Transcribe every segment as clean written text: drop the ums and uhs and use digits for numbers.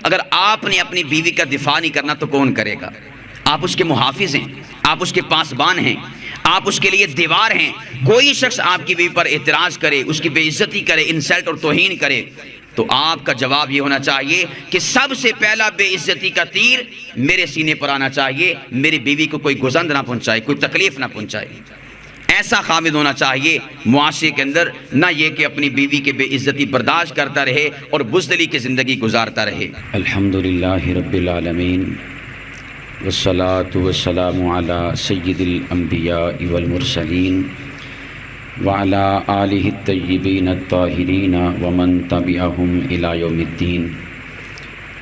اگر آپ نے اپنی بیوی کا دفاع نہیں کرنا تو کون کرے گا؟ آپ اس کے محافظ ہیں، آپ اس کے پاسبان ہیں، آپ اس کے لیے دیوار ہیں۔ کوئی شخص آپ کی بیوی پر اعتراض کرے، اس کی بے عزتی کرے، انسلٹ اور توہین کرے، تو آپ کا جواب یہ ہونا چاہیے کہ سب سے پہلا بے عزتی کا تیر میرے سینے پر آنا چاہیے، میری بیوی کو کوئی گزند نہ پہنچائے، کوئی تکلیف نہ پہنچائے۔ ایسا خامد ہونا چاہیے معاشرے کے اندر، نہ یہ کہ اپنی بیوی کے بے عزتی برداشت کرتا رہے اور بزدلی کی زندگی گزارتا رہے۔ الحمدللہ رب العالمین والصلاة والسلام علی سید الانبیاء والمرسلین وعلی آلہ الطیبین الطاہرین ومن تبعہم الی یوم الدین،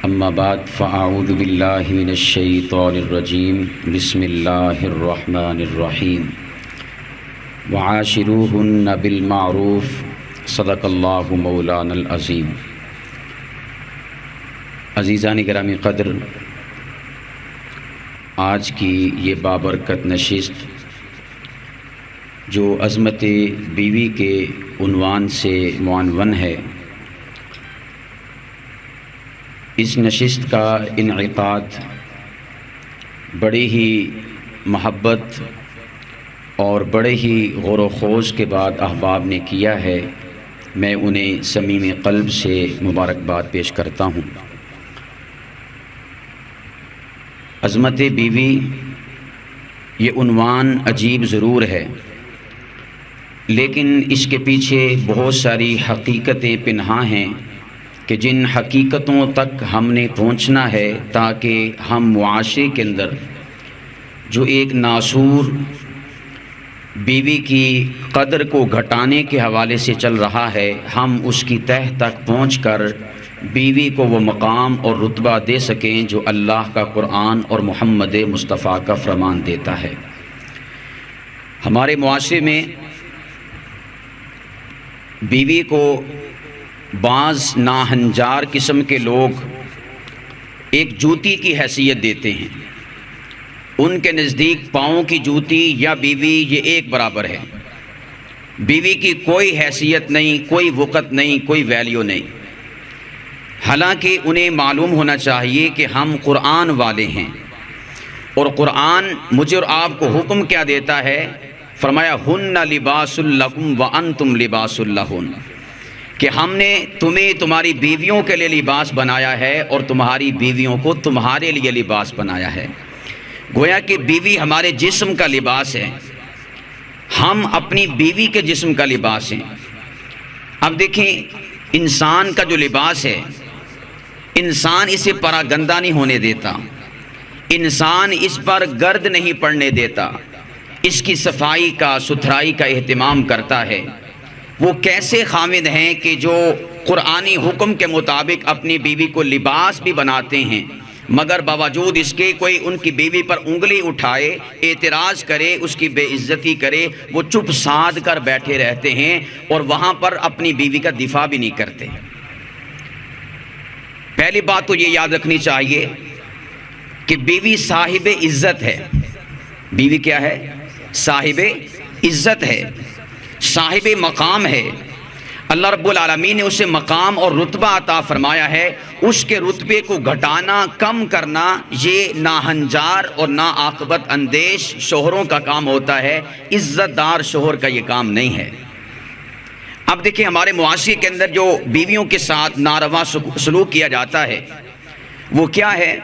اما بعد فاعوذ باللہ من الشیطان الرجیم، بسم اللہ الرحمن الرحیم، وعاشروہن بالمعروف، صدق اللہ مولانا العظیم۔ عزیزان گرامی قدر، آج کی یہ بابرکت نشست جو عظمت بیوی کے عنوان سے معنون ہے، اس نشست کا انعقاد بڑی ہی محبت اور بڑے ہی غور و خوض کے بعد احباب نے کیا ہے۔ میں انہیں صمیم قلب سے مبارکباد پیش کرتا ہوں۔ عظمت بیوی یہ عنوان عجیب ضرور ہے، لیکن اس کے پیچھے بہت ساری حقیقتیں پنہاں ہیں کہ جن حقیقتوں تک ہم نے پہنچنا ہے تاکہ ہم معاشرے کے اندر جو ایک ناسور بیوی کی قدر کو گھٹانے کے حوالے سے چل رہا ہے، ہم اس کی تہہ تک پہنچ کر بیوی کو وہ مقام اور رتبہ دے سکیں جو اللہ کا قرآن اور محمد مصطفیٰ کا فرمان دیتا ہے۔ ہمارے معاشرے میں بیوی کو بعض ناہنجار قسم کے لوگ ایک جوتی کی حیثیت دیتے ہیں۔ ان کے نزدیک پاؤں کی جوتی یا بیوی یہ ایک برابر ہے، بیوی کی کوئی حیثیت نہیں، کوئی وقت نہیں، کوئی ویلیو نہیں۔ حالانکہ انہیں معلوم ہونا چاہیے کہ ہم قرآن والے ہیں، اور قرآن مجھے اور آپ کو حکم کیا دیتا ہے؟ فرمایا ہن لباس لکم وانتم لباس لہن، کہ ہم نے تمہیں تمہاری بیویوں کے لیے لباس بنایا ہے اور تمہاری بیویوں کو تمہارے لیے لباس بنایا ہے۔ گویا کہ بیوی ہمارے جسم کا لباس ہے، ہم اپنی بیوی کے جسم کا لباس ہیں۔ اب دیکھیں، انسان کا جو لباس ہے، انسان اسے پراگندہ نہیں ہونے دیتا، انسان اس پر گرد نہیں پڑنے دیتا، اس کی صفائی کا، ستھرائی کا اہتمام کرتا ہے۔ وہ کیسے خامد ہیں کہ جو قرآنی حکم کے مطابق اپنی بیوی کو لباس بھی بناتے ہیں، مگر باوجود اس کے کوئی ان کی بیوی پر انگلی اٹھائے، اعتراض کرے، اس کی بے عزتی کرے، وہ چپ سادھ کر بیٹھے رہتے ہیں اور وہاں پر اپنی بیوی کا دفاع بھی نہیں کرتے۔ پہلی بات تو یہ یاد رکھنی چاہیے کہ بیوی صاحب عزت ہے۔ بیوی کیا ہے؟ صاحب عزت ہے، صاحب مقام ہے۔ اللہ رب العالمین نے اسے مقام اور رتبہ عطا فرمایا ہے۔ اس کے رتبے کو گھٹانا، کم کرنا، یہ ناہنجار اور ناعاقبت اندیش شوہروں کا کام ہوتا ہے، عزت دار شوہر کا یہ کام نہیں ہے۔ اب دیکھیں، ہمارے معاشرے کے اندر جو بیویوں کے ساتھ ناروا سلوک کیا جاتا ہے وہ کیا ہے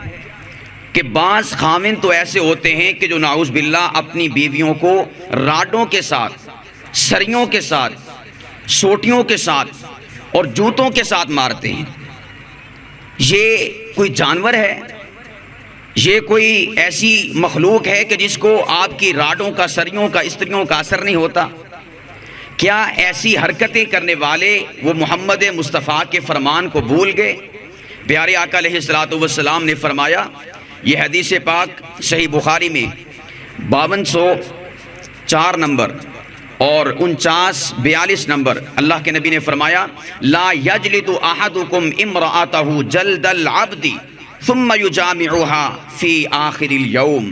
کہ بعض خاوند تو ایسے ہوتے ہیں کہ جو نعوذ باللہ اپنی بیویوں کو راڈوں کے ساتھ، سریوں کے ساتھ، سوٹیوں کے ساتھ اور جوتوں کے ساتھ مارتے ہیں۔ یہ کوئی جانور ہے؟ یہ کوئی ایسی مخلوق ہے کہ جس کو آپ کی راڈوں کا، سریوں کا، استریوں کا اثر نہیں ہوتا؟ کیا ایسی حرکتیں کرنے والے وہ محمد مصطفیٰ کے فرمان کو بھول گئے؟ پیارے آقا علیہ السلام نے فرمایا، یہ حدیث پاک صحیح بخاری میں 5204 نمبر اور 4942 نمبر، اللہ کے نبی نے فرمایا، لا یجلد احدکم امرأتہ جلد العبد ثم یجامعها فی آخر الیوم۔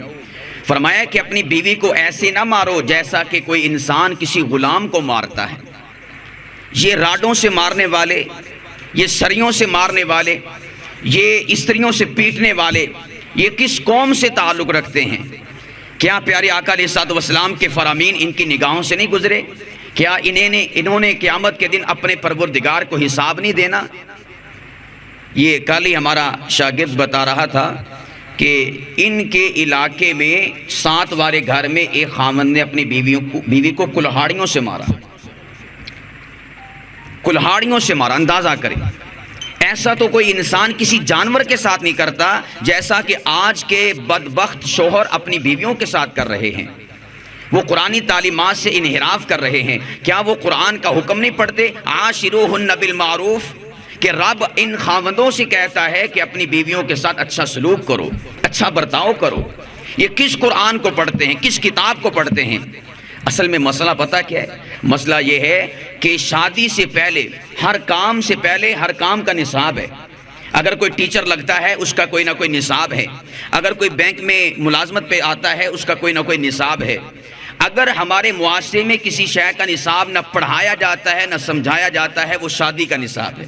فرمایا کہ اپنی بیوی کو ایسے نہ مارو جیسا کہ کوئی انسان کسی غلام کو مارتا ہے۔ یہ راڈوں سے مارنے والے، یہ سریوں سے مارنے والے، یہ استریوں سے پیٹنے والے یہ کس قوم سے تعلق رکھتے ہیں؟ کیا پیارے آقا علیہ الصلوۃ والسلام کے فرامین ان کی نگاہوں سے نہیں گزرے؟ کیا انہوں نے قیامت کے دن اپنے پروردگار کو حساب نہیں دینا؟ یہ کل ہی ہمارا شاگرد بتا رہا تھا کہ ان کے علاقے میں 7 والے گھر میں ایک خاوند نے اپنی بیوی کو کلہاڑیوں سے مارا، کلہاڑیوں سے مارا، اندازہ کریں۔ ایسا تو کوئی انسان کسی جانور کے ساتھ نہیں کرتا جیسا کہ آج کے بدبخت شوہر اپنی بیویوں کے ساتھ کر رہے ہیں۔ وہ قرآنی تعلیمات سے انحراف کر رہے ہیں۔ کیا وہ قرآن کا حکم نہیں پڑھتے؟ عاشروہن بالمعروف، کہ رب ان خاوندوں سے کہتا ہے کہ اپنی بیویوں کے ساتھ اچھا سلوک کرو، اچھا برتاؤ کرو۔ یہ کس قرآن کو پڑھتے ہیں، کس کتاب کو پڑھتے ہیں؟ اصل میں مسئلہ پتہ کیا ہے؟ مسئلہ یہ ہے کہ شادی سے پہلے ہر کام سے پہلے ہر کام کا نصاب ہے۔ اگر کوئی ٹیچر لگتا ہے اس کا کوئی نہ کوئی نصاب ہے، اگر کوئی بینک میں ملازمت پہ آتا ہے اس کا کوئی نہ کوئی نصاب ہے۔ اگر ہمارے معاشرے میں کسی شے کا نصاب نہ پڑھایا جاتا ہے نہ سمجھایا جاتا ہے، وہ شادی کا نصاب ہے۔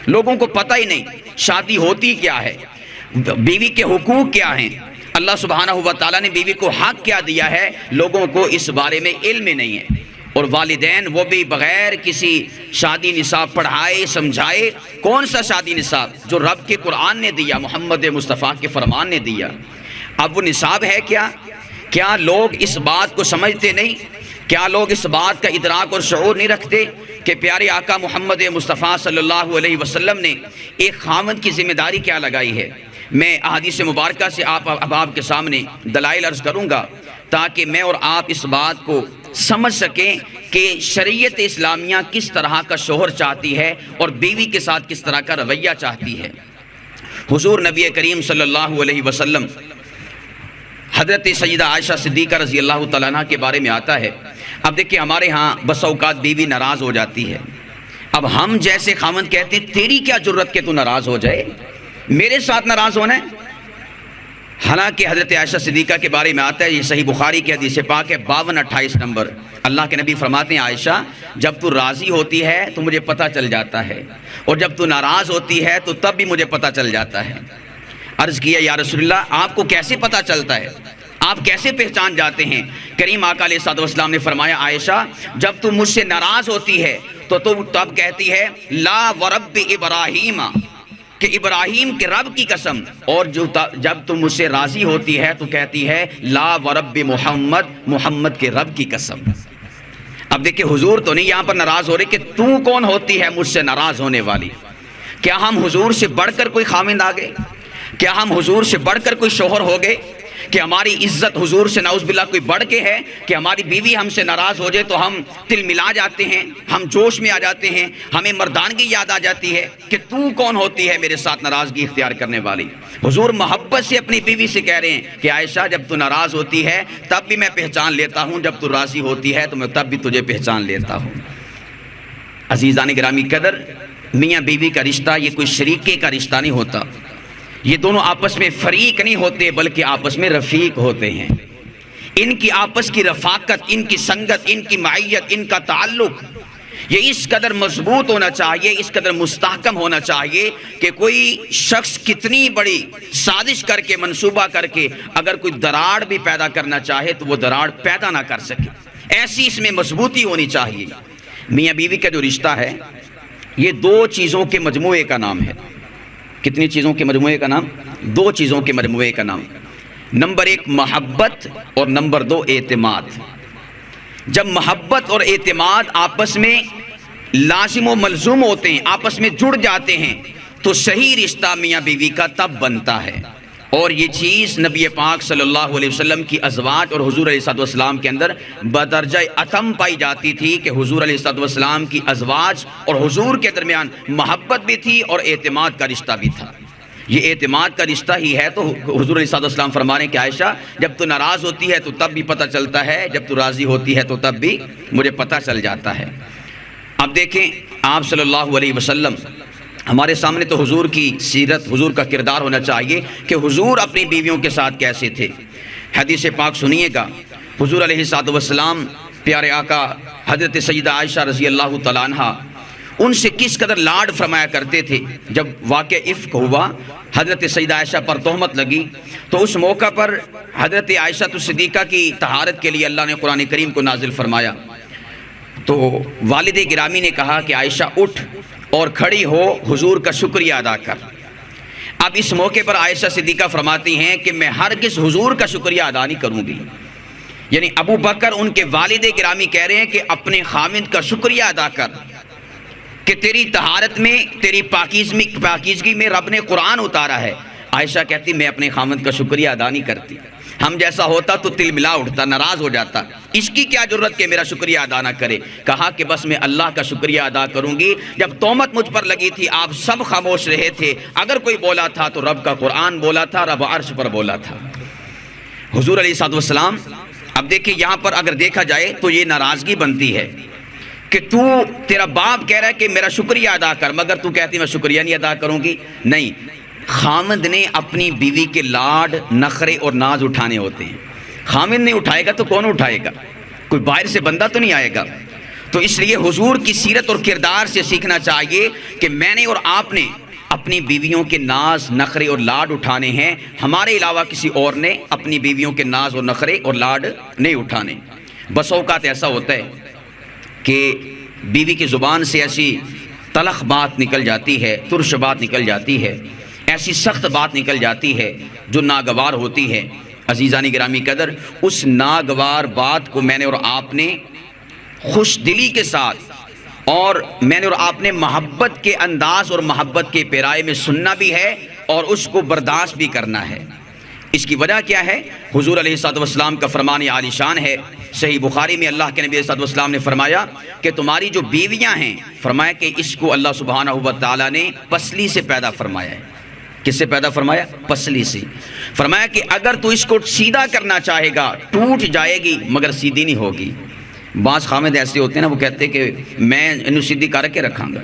لوگوں کو پتہ ہی نہیں شادی ہوتی کیا ہے، بیوی کے حقوق کیا ہیں، اللہ سبحانہ و تعالیٰ نے بیوی کو حق کیا دیا ہے، لوگوں کو اس بارے میں علم نہیں ہے۔ اور والدین وہ بھی بغیر کسی شادی نصاب پڑھائے سمجھائے، کون سا شادی نصاب؟ جو رب کے قرآن نے دیا، محمد مصطفیٰ کے فرمان نے دیا۔ اب وہ نصاب ہے کیا؟ کیا لوگ اس بات کو سمجھتے نہیں؟ کیا لوگ اس بات کا ادراک اور شعور نہیں رکھتے کہ پیارے آقا محمد مصطفیٰ صلی اللہ علیہ وسلم نے ایک خاوند کی ذمہ داری کیا لگائی ہے؟ میں احادیث مبارکہ سے آپ کے سامنے دلائل عرض کروں گا تاکہ میں اور آپ اس بات کو سمجھ سکیں کہ شریعت اسلامیہ کس طرح کا شوہر چاہتی ہے اور بیوی کے ساتھ کس طرح کا رویہ چاہتی ہے۔ حضور نبی کریم صلی اللہ علیہ وسلم، حضرت سیدہ عائشہ صدیقہ رضی اللہ تعالیٰ عنہ کے بارے میں آتا ہے۔ اب دیکھیں ہمارے ہاں بس اوقات بیوی ناراض ہو جاتی ہے۔ اب ہم جیسے خاوند کہتے ہیں تیری کیا جرت کہ تو ناراض ہو جائے، میرے ساتھ ناراض ہونا ہے؟ حالانکہ حضرت عائشہ صدیقہ کے بارے میں آتا ہے، یہ صحیح بخاری کی حدیث پاک ہے 5228 نمبر، اللہ کے نبی فرماتے ہیں عائشہ جب تو راضی ہوتی ہے تو مجھے پتہ چل جاتا ہے، اور جب تو ناراض ہوتی ہے تو تب بھی مجھے پتہ چل جاتا ہے۔ عرض کیا یا رسول اللہ آپ کو کیسے پتہ چلتا ہے، آپ کیسے پہچان جاتے ہیں؟ کریم آقا علیہ الصلوۃ والسلام نے فرمایا عائشہ جب تم مجھ سے ناراض ہوتی ہے تو تم تب کہتی ہے لا ورب ابراہیم، کہ ابراہیم کے رب کی قسم، اور جب تم مجھ سے راضی ہوتی ہے تو کہتی ہے لا ورب محمد، محمد کے رب کی قسم۔ اب دیکھیں حضور تو نہیں یہاں پر ناراض ہو رہے کہ تو کون ہوتی ہے مجھ سے ناراض ہونے والی؟ کیا ہم حضور سے بڑھ کر کوئی خاوند آ گئے؟ کیا ہم حضور سے بڑھ کر کوئی شوہر ہو گئے؟ کہ ہماری عزت حضور سے نعوذ باللہ کوئی بڑھ کے ہے کہ ہماری بیوی ہم سے ناراض ہو جائے تو ہم تل ملا جاتے ہیں، ہم جوش میں آ جاتے ہیں، ہمیں مردانگی یاد آ جاتی ہے کہ تو کون ہوتی ہے میرے ساتھ ناراضگی اختیار کرنے والی؟ حضور محبت سے اپنی بیوی سے کہہ رہے ہیں کہ عائشہ جب تو ناراض ہوتی ہے تب بھی میں پہچان لیتا ہوں، جب تو راضی ہوتی ہے تو میں تب بھی تجھے پہچان لیتا ہوں۔ عزیزان گرامی قدر، میاں بیوی کا رشتہ یہ کوئی شریکے کا رشتہ نہیں ہوتا، یہ دونوں آپس میں فریق نہیں ہوتے بلکہ آپس میں رفیق ہوتے ہیں۔ ان کی آپس کی رفاقت، ان کی سنگت، ان کی معیت، ان کا تعلق یہ اس قدر مضبوط ہونا چاہیے، اس قدر مستحکم ہونا چاہیے کہ کوئی شخص کتنی بڑی سازش کر کے منصوبہ کر کے اگر کوئی دراڑ بھی پیدا کرنا چاہے تو وہ دراڑ پیدا نہ کر سکے، ایسی اس میں مضبوطی ہونی چاہیے۔ میاں بیوی کا جو رشتہ ہے یہ 2 چیزوں کے مجموعے کا نام ہے۔ کتنی چیزوں کے مجموعے کا نام؟ 2 چیزوں کے مجموعے کا نام۔ نمبر 1 محبت اور نمبر 2 اعتماد۔ جب محبت اور اعتماد آپس میں لازم و ملزوم ہوتے ہیں، آپس میں جڑ جاتے ہیں تو صحیح رشتہ میاں بیوی کا تب بنتا ہے۔ اور یہ چیز نبی پاک صلی اللہ علیہ وسلم کی ازواج اور حضور علیہ الصلوۃ والسلام کے اندر بدرجہ اتم پائی جاتی تھی کہ حضور علیہ الصلوۃ والسلام کی ازواج اور حضور کے درمیان محبت بھی تھی اور اعتماد کا رشتہ بھی تھا۔ یہ اعتماد کا رشتہ ہی ہے تو حضور علیہ الصلوۃ والسلام فرما رہے ہیں کہ عائشہ جب تو ناراض ہوتی ہے تو تب بھی پتہ چلتا ہے، جب تو راضی ہوتی ہے تو تب بھی مجھے پتہ چل جاتا ہے۔ اب دیکھیں آپ صلی اللہ علیہ وسلم، ہمارے سامنے تو حضور کی سیرت، حضور کا کردار ہونا چاہیے کہ حضور اپنی بیویوں کے ساتھ کیسے تھے۔ حدیث پاک سنیے گا، حضور علیہ الصلوۃ والسلام پیارے آقا حضرت سیدہ عائشہ رضی اللہ تعالیٰ عنہ ان سے کس قدر لاڈ فرمایا کرتے تھے۔ جب واقعہ افک ہوا، حضرت سیدہ عائشہ پر تہمت لگی، تو اس موقع پر حضرت عائشہ صدیقہ کی طہارت کے لیے اللہ نے قرآن کریم کو نازل فرمایا۔ تو والد گرامی نے کہا کہ عائشہ اٹھ اور کھڑی ہو، حضور کا شکریہ ادا کر۔ اب اس موقع پر عائشہ صدیقہ فرماتی ہیں کہ میں ہرگز حضور کا شکریہ ادا نہیں کروں گی۔ یعنی ابو بکر ان کے والد گرامی کہہ رہے ہیں کہ اپنے خامد کا شکریہ ادا کر کہ تیری طہارت میں، تیری پاکیزگی میں رب نے قرآن اتارا ہے۔ عائشہ کہتی میں اپنے خامد کا شکریہ ادا نہیں کرتی، ہم جیسا ہوتا تو تل ملا اٹھتا، ناراض ہو جاتا، اس کی کیا ضرورت کہ میرا شکریہ ادا نہ کرے۔ کہا کہ بس میں اللہ کا شکریہ ادا کروں گی۔ جب تہمت مجھ پر لگی تھی آپ سب خاموش رہے تھے، اگر کوئی بولا تھا تو رب کا قرآن بولا تھا، رب عرش پر بولا تھا۔ حضور علیہ الصلوۃ والسلام، اب دیکھیں یہاں پر اگر دیکھا جائے تو یہ ناراضگی بنتی ہے کہ تیرا باپ کہہ رہا ہے کہ میرا شکریہ ادا کر، مگر تو کہتی میں شکریہ نہیں ادا کروں گی۔ نہیں، خامد نے اپنی بیوی کے لاڈ، نخرے اور ناز اٹھانے ہوتے ہیں۔ خامد نہیں اٹھائے گا تو کون اٹھائے گا؟ کوئی باہر سے بندہ تو نہیں آئے گا۔ تو اس لیے حضور کی سیرت اور کردار سے سیکھنا چاہیے کہ میں نے اور آپ نے اپنی بیویوں کے ناز، نخرے اور لاڈ اٹھانے ہیں، ہمارے علاوہ کسی اور نے اپنی بیویوں کے ناز اور نخرے اور لاڈ نہیں اٹھانے۔ بس اوقات ایسا ہوتا ہے کہ بیوی کی زبان سے ایسی تلخ بات نکل جاتی ہے، ترش بات نکل جاتی ہے، ایسی سخت بات نکل جاتی ہے جو ناگوار ہوتی ہے۔ عزیزان گرامی قدر، اس ناگوار بات کو میں نے اور آپ نے خوش دلی کے ساتھ، اور میں نے اور آپ نے محبت کے انداز اور محبت کے پیرائے میں سننا بھی ہے اور اس کو برداشت بھی کرنا ہے۔ اس کی وجہ کیا ہے؟ حضور علیہ الصلوۃ والسلام کا فرمان عالی شان ہے۔ صحیح بخاری میں اللہ کے نبی علیہ الصلوۃ والسلام نے فرمایا کہ تمہاری جو بیویاں ہیں، فرمایا کہ اس کو اللہ سبحانہ و تعالیٰ نے پسلی سے پیدا فرمایا ہے۔ کس سے پیدا فرمایا؟ پسلی سے۔ فرمایا کہ اگر تو اس کو سیدھا کرنا چاہے گا ٹوٹ جائے گی مگر سیدھی نہیں ہوگی۔ بعض خامد ایسے ہوتے ہیں نا، وہ کہتے ہیں کہ میں انہوں سیدھی کر کے رکھاں گا،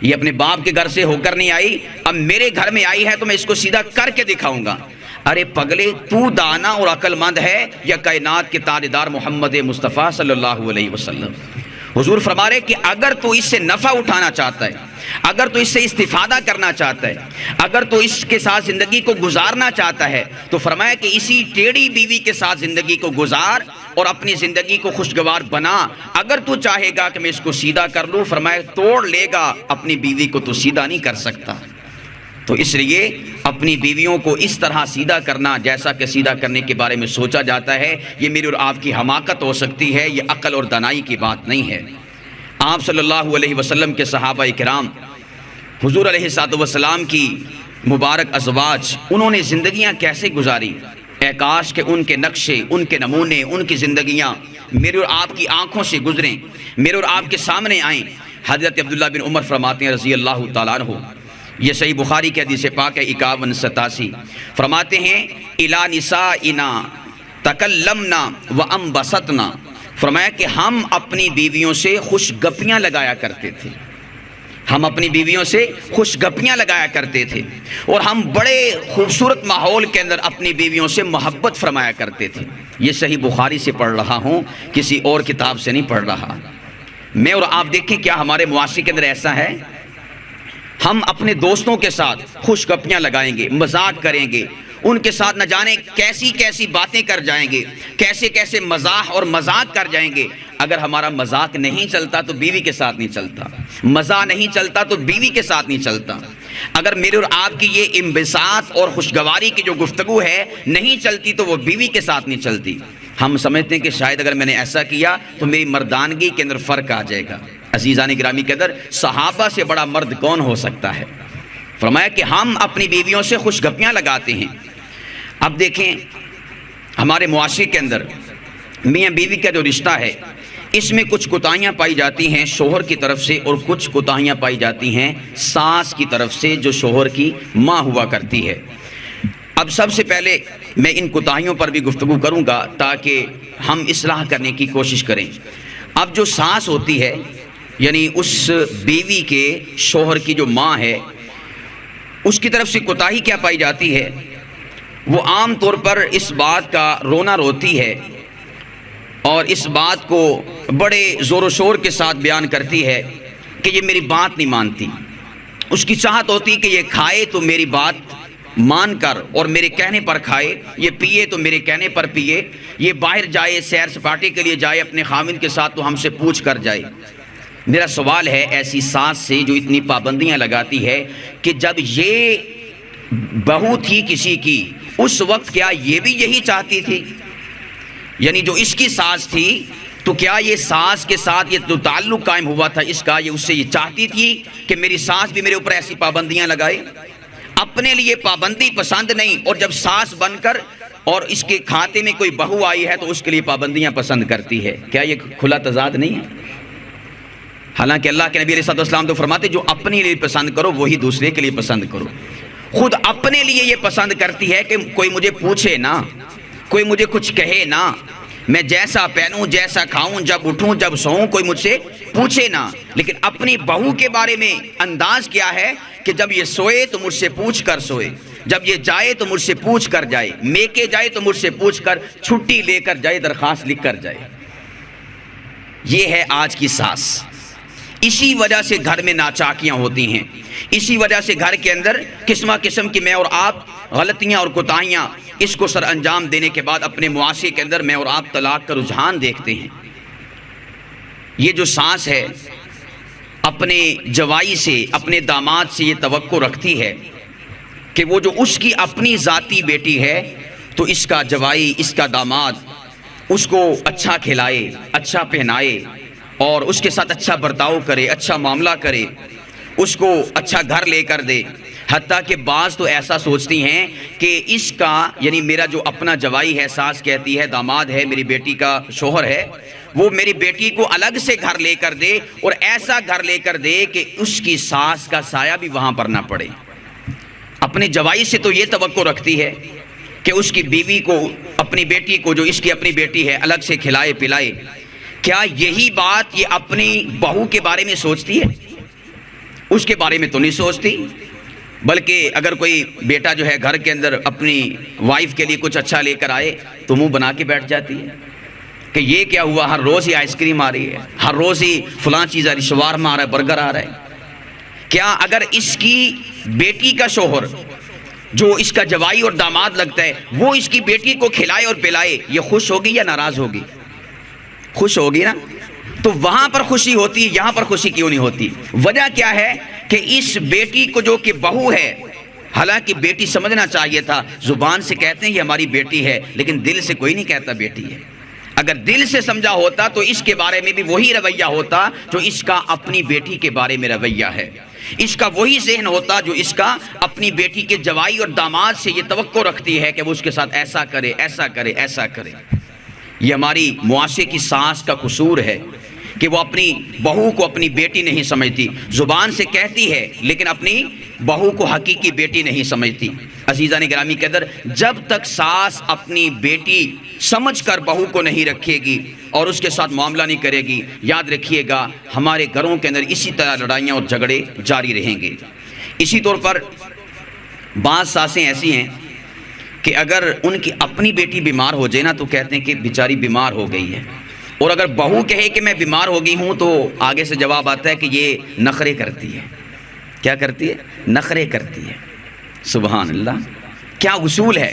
یہ اپنے باپ کے گھر سے ہو کر نہیں آئی، اب میرے گھر میں آئی ہے تو میں اس کو سیدھا کر کے دکھاؤں گا۔ ارے پگلے، تو دانا اور عقل مند ہے یا کائنات کے تاجدار محمد مصطفیٰ صلی اللہ علیہ وسلم؟ حضور فرما رہے کہ اگر تو اس سے نفع اٹھانا چاہتا ہے، اگر تو اس سے استفادہ کرنا چاہتا ہے، اگر تو اس کے ساتھ زندگی کو گزارنا چاہتا ہے، تو فرمایا کہ اسی ٹیڑھی بیوی کے ساتھ زندگی کو گزار اور اپنی زندگی کو خوشگوار بنا۔ اگر تو چاہے گا کہ میں اس کو سیدھا کر لوں، فرمایا توڑ لے گا، اپنی بیوی کو تو سیدھا نہیں کر سکتا۔ تو اس لیے اپنی بیویوں کو اس طرح سیدھا کرنا جیسا کہ سیدھا کرنے کے بارے میں سوچا جاتا ہے، یہ میری اور آپ کی حماقت ہو سکتی ہے، یہ عقل اور دانائی کی بات نہیں ہے۔ آپ صلی اللہ علیہ وسلم کے صحابہ کرام، حضور علیہ الصلوۃ والسلام کی مبارک ازواج، انہوں نے زندگیاں کیسے گزاری؟ اے کاش کہ ان کے نقشے، ان کے نمونے، ان کی زندگیاں میرے اور آپ کی آنکھوں سے گزریں، میرے اور آپ کے سامنے آئیں۔ حضرت عبداللہ بن عمر فرماتے ہیں رضی اللہ تعالیٰ عنہ، یہ صحیح بخاری کے حدیث پاک ہے 5187، فرماتے ہیں اِلَى نِسَائِنَا تَكَلَّمْنَا وَأَنبَسَطْنَا، فرمایا کہ ہم اپنی بیویوں سے خوش گپیاں لگایا کرتے تھے، ہم اپنی بیویوں سے خوش گپیاں لگایا کرتے تھے، اور ہم بڑے خوبصورت ماحول کے اندر اپنی بیویوں سے محبت فرمایا کرتے تھے۔ یہ صحیح بخاری سے پڑھ رہا ہوں، کسی اور کتاب سے نہیں پڑھ رہا۔ میں اور آپ دیکھیں کیا ہمارے معاشرے کے اندر ایسا ہے؟ ہم اپنے دوستوں کے ساتھ خوش گپیاں لگائیں گے، مذاق کریں گے، ان کے ساتھ نہ جانے کیسی کیسی باتیں کر جائیں گے، کیسے کیسے مزاح اور مذاق کر جائیں گے۔ اگر ہمارا مذاق نہیں چلتا تو بیوی کے ساتھ نہیں چلتا، مزاح نہیں چلتا تو بیوی کے ساتھ نہیں چلتا۔ اگر میرے اور آپ کی یہ انبساط اور خوشگواری کی جو گفتگو ہے نہیں چلتی تو وہ بیوی کے ساتھ نہیں چلتی۔ ہم سمجھتے ہیں کہ شاید اگر میں نے ایسا کیا تو میری مردانگی کے اندر فرق آ جائے گا۔ عزیزان گرامی کے اندر صحابہ سے بڑا مرد کون ہو سکتا ہے؟ فرمایا کہ ہم اپنی بیویوں سے خوش گپیاں لگاتے ہیں۔ اب دیکھیں ہمارے معاشرے کے اندر میاں بیوی کا جو رشتہ ہے، اس میں کچھ کوتاہیاں پائی جاتی ہیں شوہر کی طرف سے، اور کچھ کوتاہیاں پائی جاتی ہیں ساس کی طرف سے جو شوہر کی ماں ہوا کرتی ہے۔ اب سب سے پہلے میں ان کوتاہیوں پر بھی گفتگو کروں گا تاکہ ہم اصلاح کرنے کی کوشش کریں۔ اب جو ساس ہوتی ہے، یعنی اس بیوی کے شوہر کی جو ماں ہے، اس کی طرف سے کوتاہی کیا پائی جاتی ہے؟ وہ عام طور پر اس بات کا رونا روتی ہے اور اس بات کو بڑے زور و شور کے ساتھ بیان کرتی ہے کہ یہ میری بات نہیں مانتی، اس کی چاہت ہوتی کہ یہ کھائے تو میری بات مان کر اور میرے کہنے پر کھائے، یہ پیے تو میرے کہنے پر پیے، یہ باہر جائے سیر سپاٹے کے لیے جائے اپنے خاوند کے ساتھ تو ہم سے پوچھ کر جائے۔ میرا سوال ہے ایسی ساس سے جو اتنی پابندیاں لگاتی ہے کہ جب یہ بہو تھی کسی کی اس وقت کیا یہ بھی یہی چاہتی تھی؟ یعنی جو اس کی ساس تھی تو کیا یہ ساس کے ساتھ یہ جو تعلق قائم ہوا تھا اس کا، یہ اس سے یہ چاہتی تھی کہ میری ساس بھی میرے اوپر ایسی پابندیاں لگائے؟ اپنے لیے پابندی پسند نہیں، اور جب ساس بن کر اور اس کے کھاتے میں کوئی بہو آئی ہے تو اس کے لیے پابندیاں پسند کرتی ہے۔ کیا یہ کھلا تضاد نہیں ہے؟ حالانکہ اللہ کے نبی علیہ الصلوۃ والسلام تو فرماتے جو اپنے لیے پسند کرو وہی دوسرے کے لیے پسند کرو۔ خود اپنے لیے یہ پسند کرتی ہے کہ کوئی مجھے پوچھے نہ، کوئی مجھے کچھ کہے نہ، میں جیسا پہنوں جیسا کھاؤں جب اٹھوں جب سوؤں کوئی مجھ سے پوچھے نہ۔ لیکن اپنی بہو کے بارے میں انداز کیا ہے کہ جب یہ سوئے تو مجھ سے پوچھ کر سوئے، جب یہ جائے تو مجھ سے پوچھ کر جائے، میکے جائے تو مجھ سے پوچھ کر چھٹی لے کر جائے، درخواست لکھ کر جائے۔ یہ ہے آج کی ساس۔ اسی وجہ سے گھر میں ناچاکیاں ہوتی ہیں، اسی وجہ سے گھر کے اندر قسمہ قسم کی میں اور آپ غلطیاں اور کوتاہیاں اس کو سر انجام دینے کے بعد اپنے معاشرے کے اندر میں اور آپ طلاق کا رجحان دیکھتے ہیں۔ یہ جو ساس ہے اپنے جوائی سے اپنے داماد سے یہ توقع رکھتی ہے کہ وہ جو اس کی اپنی ذاتی بیٹی ہے تو اس کا جوائی اس کا داماد اس کو اچھا کھلائے اچھا پہنائے اور اس کے ساتھ اچھا برتاؤ کرے، اچھا معاملہ کرے، اس کو اچھا گھر لے کر دے۔ حتیٰ کہ بعض تو ایسا سوچتی ہیں کہ اس کا یعنی میرا جو اپنا جوائی ہے، ساس کہتی ہے داماد ہے میری بیٹی کا شوہر ہے، وہ میری بیٹی کو الگ سے گھر لے کر دے اور ایسا گھر لے کر دے کہ اس کی ساس کا سایہ بھی وہاں پر نہ پڑے۔ اپنے جوائی سے تو یہ توقع رکھتی ہے کہ اس کی بیوی کو اپنی بیٹی کو جو اس کی اپنی بیٹی ہے الگ سے کھلائے پلائے۔ کیا یہی بات یہ اپنی بہو کے بارے میں سوچتی ہے؟ اس کے بارے میں تو نہیں سوچتی، بلکہ اگر کوئی بیٹا جو ہے گھر کے اندر اپنی وائف کے لیے کچھ اچھا لے کر آئے تو منہ بنا کے بیٹھ جاتی ہے کہ یہ کیا ہوا، ہر روز ہی آئس کریم آ رہی ہے، ہر روز ہی فلاں چیز آ رہی، شوارما آ رہا ہے، برگر آ رہا ہے۔ کیا اگر اس کی بیٹی کا شوہر جو اس کا جوائی اور داماد لگتا ہے وہ اس کی بیٹی کو کھلائے اور پلائے، یہ خوش ہوگی یا ناراض ہوگی؟ خوش ہوگی نا۔ تو وہاں پر خوشی ہوتی ہے، یہاں پر خوشی کیوں نہیں ہوتی؟ وجہ کیا ہے کہ اس بیٹی کو جو کہ بہو ہے، حالانکہ بیٹی سمجھنا چاہیے تھا، زبان سے کہتے ہیں یہ ہماری بیٹی ہے لیکن دل سے کوئی نہیں کہتا بیٹی ہے۔ اگر دل سے سمجھا ہوتا تو اس کے بارے میں بھی وہی رویہ ہوتا جو اس کا اپنی بیٹی کے بارے میں رویہ ہے، اس کا وہی ذہن ہوتا جو اس کا اپنی بیٹی کے جوائی اور داماد سے یہ توقع رکھتی ہے کہ وہ اس کے ساتھ ایسا کرے ایسا کرے ایسا کرے۔ یہ ہماری معاشرے کی ساس کا قصور ہے کہ وہ اپنی بہو کو اپنی بیٹی نہیں سمجھتی، زبان سے کہتی ہے لیکن اپنی بہو کو حقیقی بیٹی نہیں سمجھتی۔ عزیزان گرامی کے اندر جب تک ساس اپنی بیٹی سمجھ کر بہو کو نہیں رکھے گی اور اس کے ساتھ معاملہ نہیں کرے گی، یاد رکھیے گا ہمارے گھروں کے اندر اسی طرح لڑائیاں اور جھگڑے جاری رہیں گے۔ اسی طور پر بعض ساسیں ایسی ہیں کہ اگر ان کی اپنی بیٹی بیمار ہو جائے نا تو کہتے ہیں کہ بیچاری بیمار ہو گئی ہے، اور اگر بہو کہے کہ میں بیمار ہو گئی ہوں تو آگے سے جواب آتا ہے کہ یہ نخرے کرتی ہے۔ کیا کرتی ہے؟ نخرے کرتی ہے۔ سبحان اللہ، کیا اصول ہے!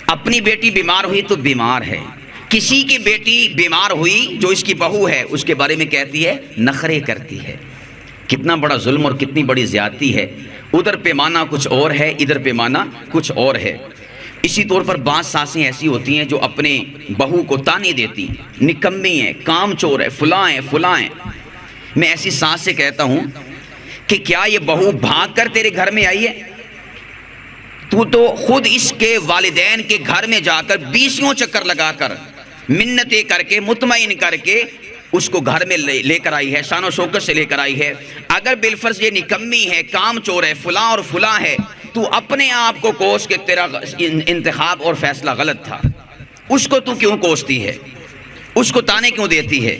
اپنی بیٹی بیمار ہوئی تو بیمار ہے، کسی کی بیٹی بیمار ہوئی جو اس کی بہو ہے اس کے بارے میں کہتی ہے نخرے کرتی ہے۔ کتنا بڑا ظلم اور کتنی بڑی زیادتی ہے! ادھر پیمانہ کچھ اور ہے، ادھر پیمانہ کچھ اور ہے۔ اسی طور پر بعض ساسیں ایسی ہوتی ہیں جو اپنے بہو کو تانے دیتی، نکمی ہے، کام چور ہے، فلاں ہے فلاں ہے۔ میں ایسی ساس سے کہتا ہوں کہ کیا یہ بہو بھاگ کر تیرے گھر میں آئی ہے؟ تو خود اس کے والدین کے گھر میں جا کر 20 چکر لگا کر منتیں کر کے مطمئن کر کے اس کو گھر میں لے کر آئی ہے، شان و شوکت سے لے کر آئی ہے۔ اگر بالفرض یہ نکمی ہے، کام چور ہے، فلاں اور فلاں ہے، تو اپنے آپ کو کوس کہ تیرا انتخاب اور فیصلہ غلط تھا، اس کو تو کیوں کوستی ہے؟ اس کو تانے کیوں دیتی ہے؟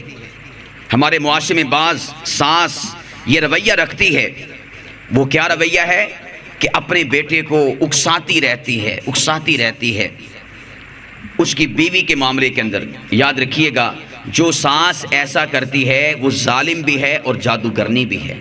ہمارے معاشرے میں بعض ساس یہ رویہ رکھتی ہے، وہ کیا رویہ ہے کہ اپنے بیٹے کو اکساتی رہتی ہے اس کی بیوی کے معاملے کے اندر۔ یاد رکھیے گا جو ساس ایسا کرتی ہے وہ ظالم بھی ہے اور جادوگرنی بھی ہے۔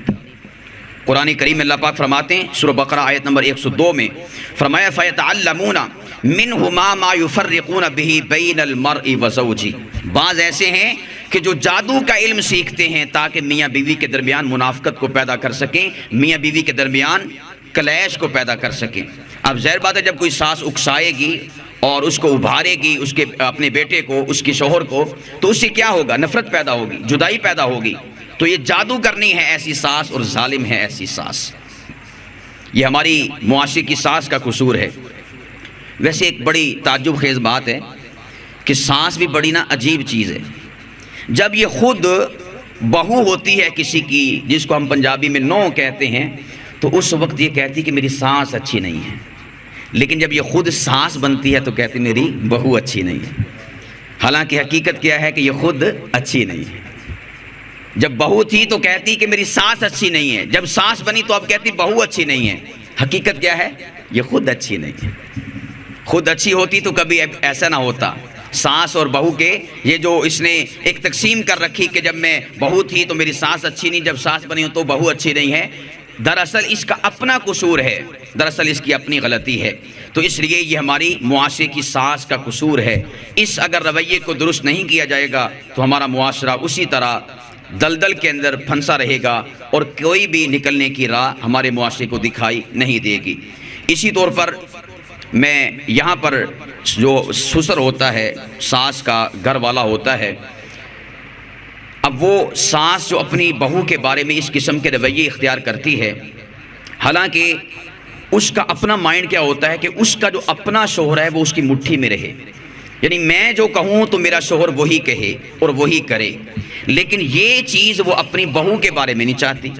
قرآن کریم میں اللہ پاک فرماتے ہیں سورہ بقرہ آیت نمبر 102 میں فرمایا فَيَتَعَلَّمُونَ مِنْهُمَا مَا يُفَرِّقُونَ بِهِ بَيْنَ الْمَرْءِ وَزَوْجِهِ۔ بعض ایسے ہیں کہ جو جادو کا علم سیکھتے ہیں تاکہ میاں بیوی کے درمیان منافقت کو پیدا کر سکیں، میاں بیوی کے درمیان کلیش کو پیدا کر سکیں۔ اب ظاہر بات ہے جب کوئی ساس اکسائے گی اور اس کو ابھارے گی اس کے اپنے بیٹے کو، اس کے شوہر کو، تو اس سے کیا ہوگا؟ نفرت پیدا ہوگی، جدائی پیدا ہوگی۔ تو یہ جادو کرنی ہے ایسی ساس اور ظالم ہے ایسی ساس۔ یہ ہماری معاشرے کی ساس کا قصور ہے۔ ویسے ایک بڑی تعجب خیز بات ہے کہ ساس بھی بڑی نا عجیب چیز ہے۔ جب یہ خود بہو ہوتی ہے کسی کی، جس کو ہم پنجابی میں نو کہتے ہیں، تو اس وقت یہ کہتی کہ میری ساس اچھی نہیں ہے، لیکن جب یہ خود ساس بنتی ہے تو کہتی میری بہو اچھی نہیں ہے۔ حالانکہ حقیقت کیا ہے کہ یہ خود اچھی نہیں ہے۔ جب بہو تھی تو کہتی کہ میری ساس اچھی نہیں ہے، جب ساس بنی تو اب کہتی بہو اچھی نہیں ہے۔ حقیقت کیا ہے؟ یہ خود اچھی نہیں ہے۔ خود اچھی ہوتی تو کبھی ایسا نہ ہوتا۔ ساس اور بہو کے یہ جو اس نے ایک تقسیم کر رکھی کہ جب میں بہو تھی تو میری ساس اچھی نہیں، جب ساس بنی ہو تو بہو اچھی نہیں ہے، دراصل اس کا اپنا قصور ہے، دراصل اس کی اپنی غلطی ہے۔ تو اس لیے یہ ہماری معاشرے کی ساس کا قصور ہے۔ اس اگر رویے کو درست نہیں کیا جائے گا تو ہمارا معاشرہ اسی طرح دلدل کے اندر پھنسا رہے گا اور کوئی بھی نکلنے کی راہ ہمارے معاشرے کو دکھائی نہیں دے گی۔ اسی طور پر میں یہاں پر جو سسر ہوتا ہے، ساس کا گھر والا ہوتا ہے، اب وہ ساس جو اپنی بہو کے بارے میں اس قسم کے رویے اختیار کرتی ہے، حالانکہ اس کا اپنا مائنڈ کیا ہوتا ہے کہ اس کا جو اپنا شوہر ہے وہ اس کی مٹھی میں رہے، یعنی میں جو کہوں تو میرا شوہر وہی کہے اور وہی کرے۔ لیکن یہ چیز وہ اپنی بہو کے بارے میں نہیں چاہتی،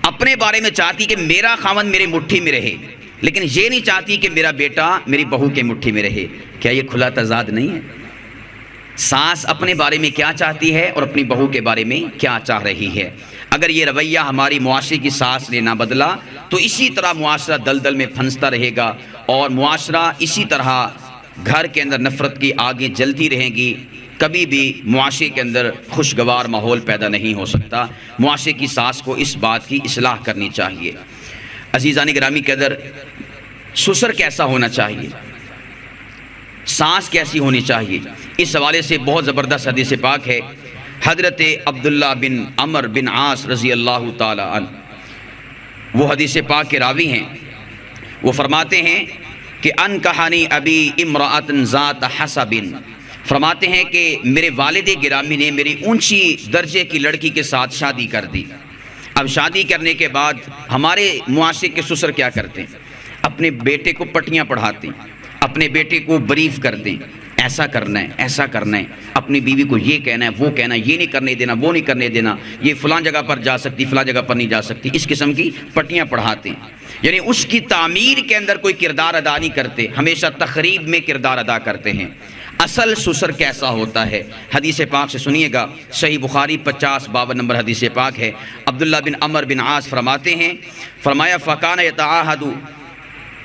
اپنے بارے میں چاہتی کہ میرا خاوند میری مٹھی میں رہے، لیکن یہ نہیں چاہتی کہ میرا بیٹا میری بہو کے مٹھی میں رہے۔ کیا یہ کھلا تضاد نہیں ہے؟ ساس اپنے بارے میں کیا چاہتی ہے اور اپنی بہو کے بارے میں کیا چاہ رہی ہے۔ اگر یہ رویہ ہماری معاشرے کی ساس نے نہ بدلا تو اسی طرح معاشرہ دلدل میں پھنستا رہے گا اور معاشرہ اسی طرح گھر کے اندر نفرت کی آگیں جلتی رہیں گی، کبھی بھی معاشرے کے اندر خوشگوار ماحول پیدا نہیں ہو سکتا۔ معاشرے کی ساس کو اس بات کی اصلاح کرنی چاہیے۔ عزیزان گرامی کے اندر سسر کیسا ہونا چاہیے، ساس کیسی ہونی چاہیے، اس حوالے سے بہت زبردست حدیث پاک ہے۔ حضرت عبداللہ بن عمر بن عاص رضی اللہ تعالی عنہ وہ حدیث پاک کے راوی ہیں۔ وہ فرماتے ہیں کہ ان کہانی ابی امرأۃ ذات حسب، فرماتے ہیں کہ میرے والد گرامی نے میری اونچی درجے کی لڑکی کے ساتھ شادی کر دی۔ اب شادی کرنے کے بعد ہمارے معاشرے کے سسر کیا کرتے ہیں؟ اپنے بیٹے کو پٹیاں پڑھاتے ہیں، اپنے بیٹے کو بریف کرتے ہیں، ایسا کرنا ہے ایسا کرنا ہے، اپنی بیوی کو یہ کہنا ہے وہ کہنا ہے، یہ نہیں کرنے دینا وہ نہیں کرنے دینا، یہ فلاں جگہ پر جا سکتی فلاں جگہ پر نہیں جا سکتی، اس قسم کی پٹیاں پڑھاتے ہیں۔ یعنی اس کی تعمیر کے اندر کوئی کردار ادا نہیں کرتے، ہمیشہ تخریب میں کردار ادا کرتے ہیں۔ اصل سسر کیسا ہوتا ہے؟ حدیث پاک سے سنیے گا، صحیح بخاری 5052 نمبر حدیث پاک ہے۔ عبداللہ بن عمر بن عاص فرماتے ہیں، فرمایا فَكَانَ يَتَعَاهَدُ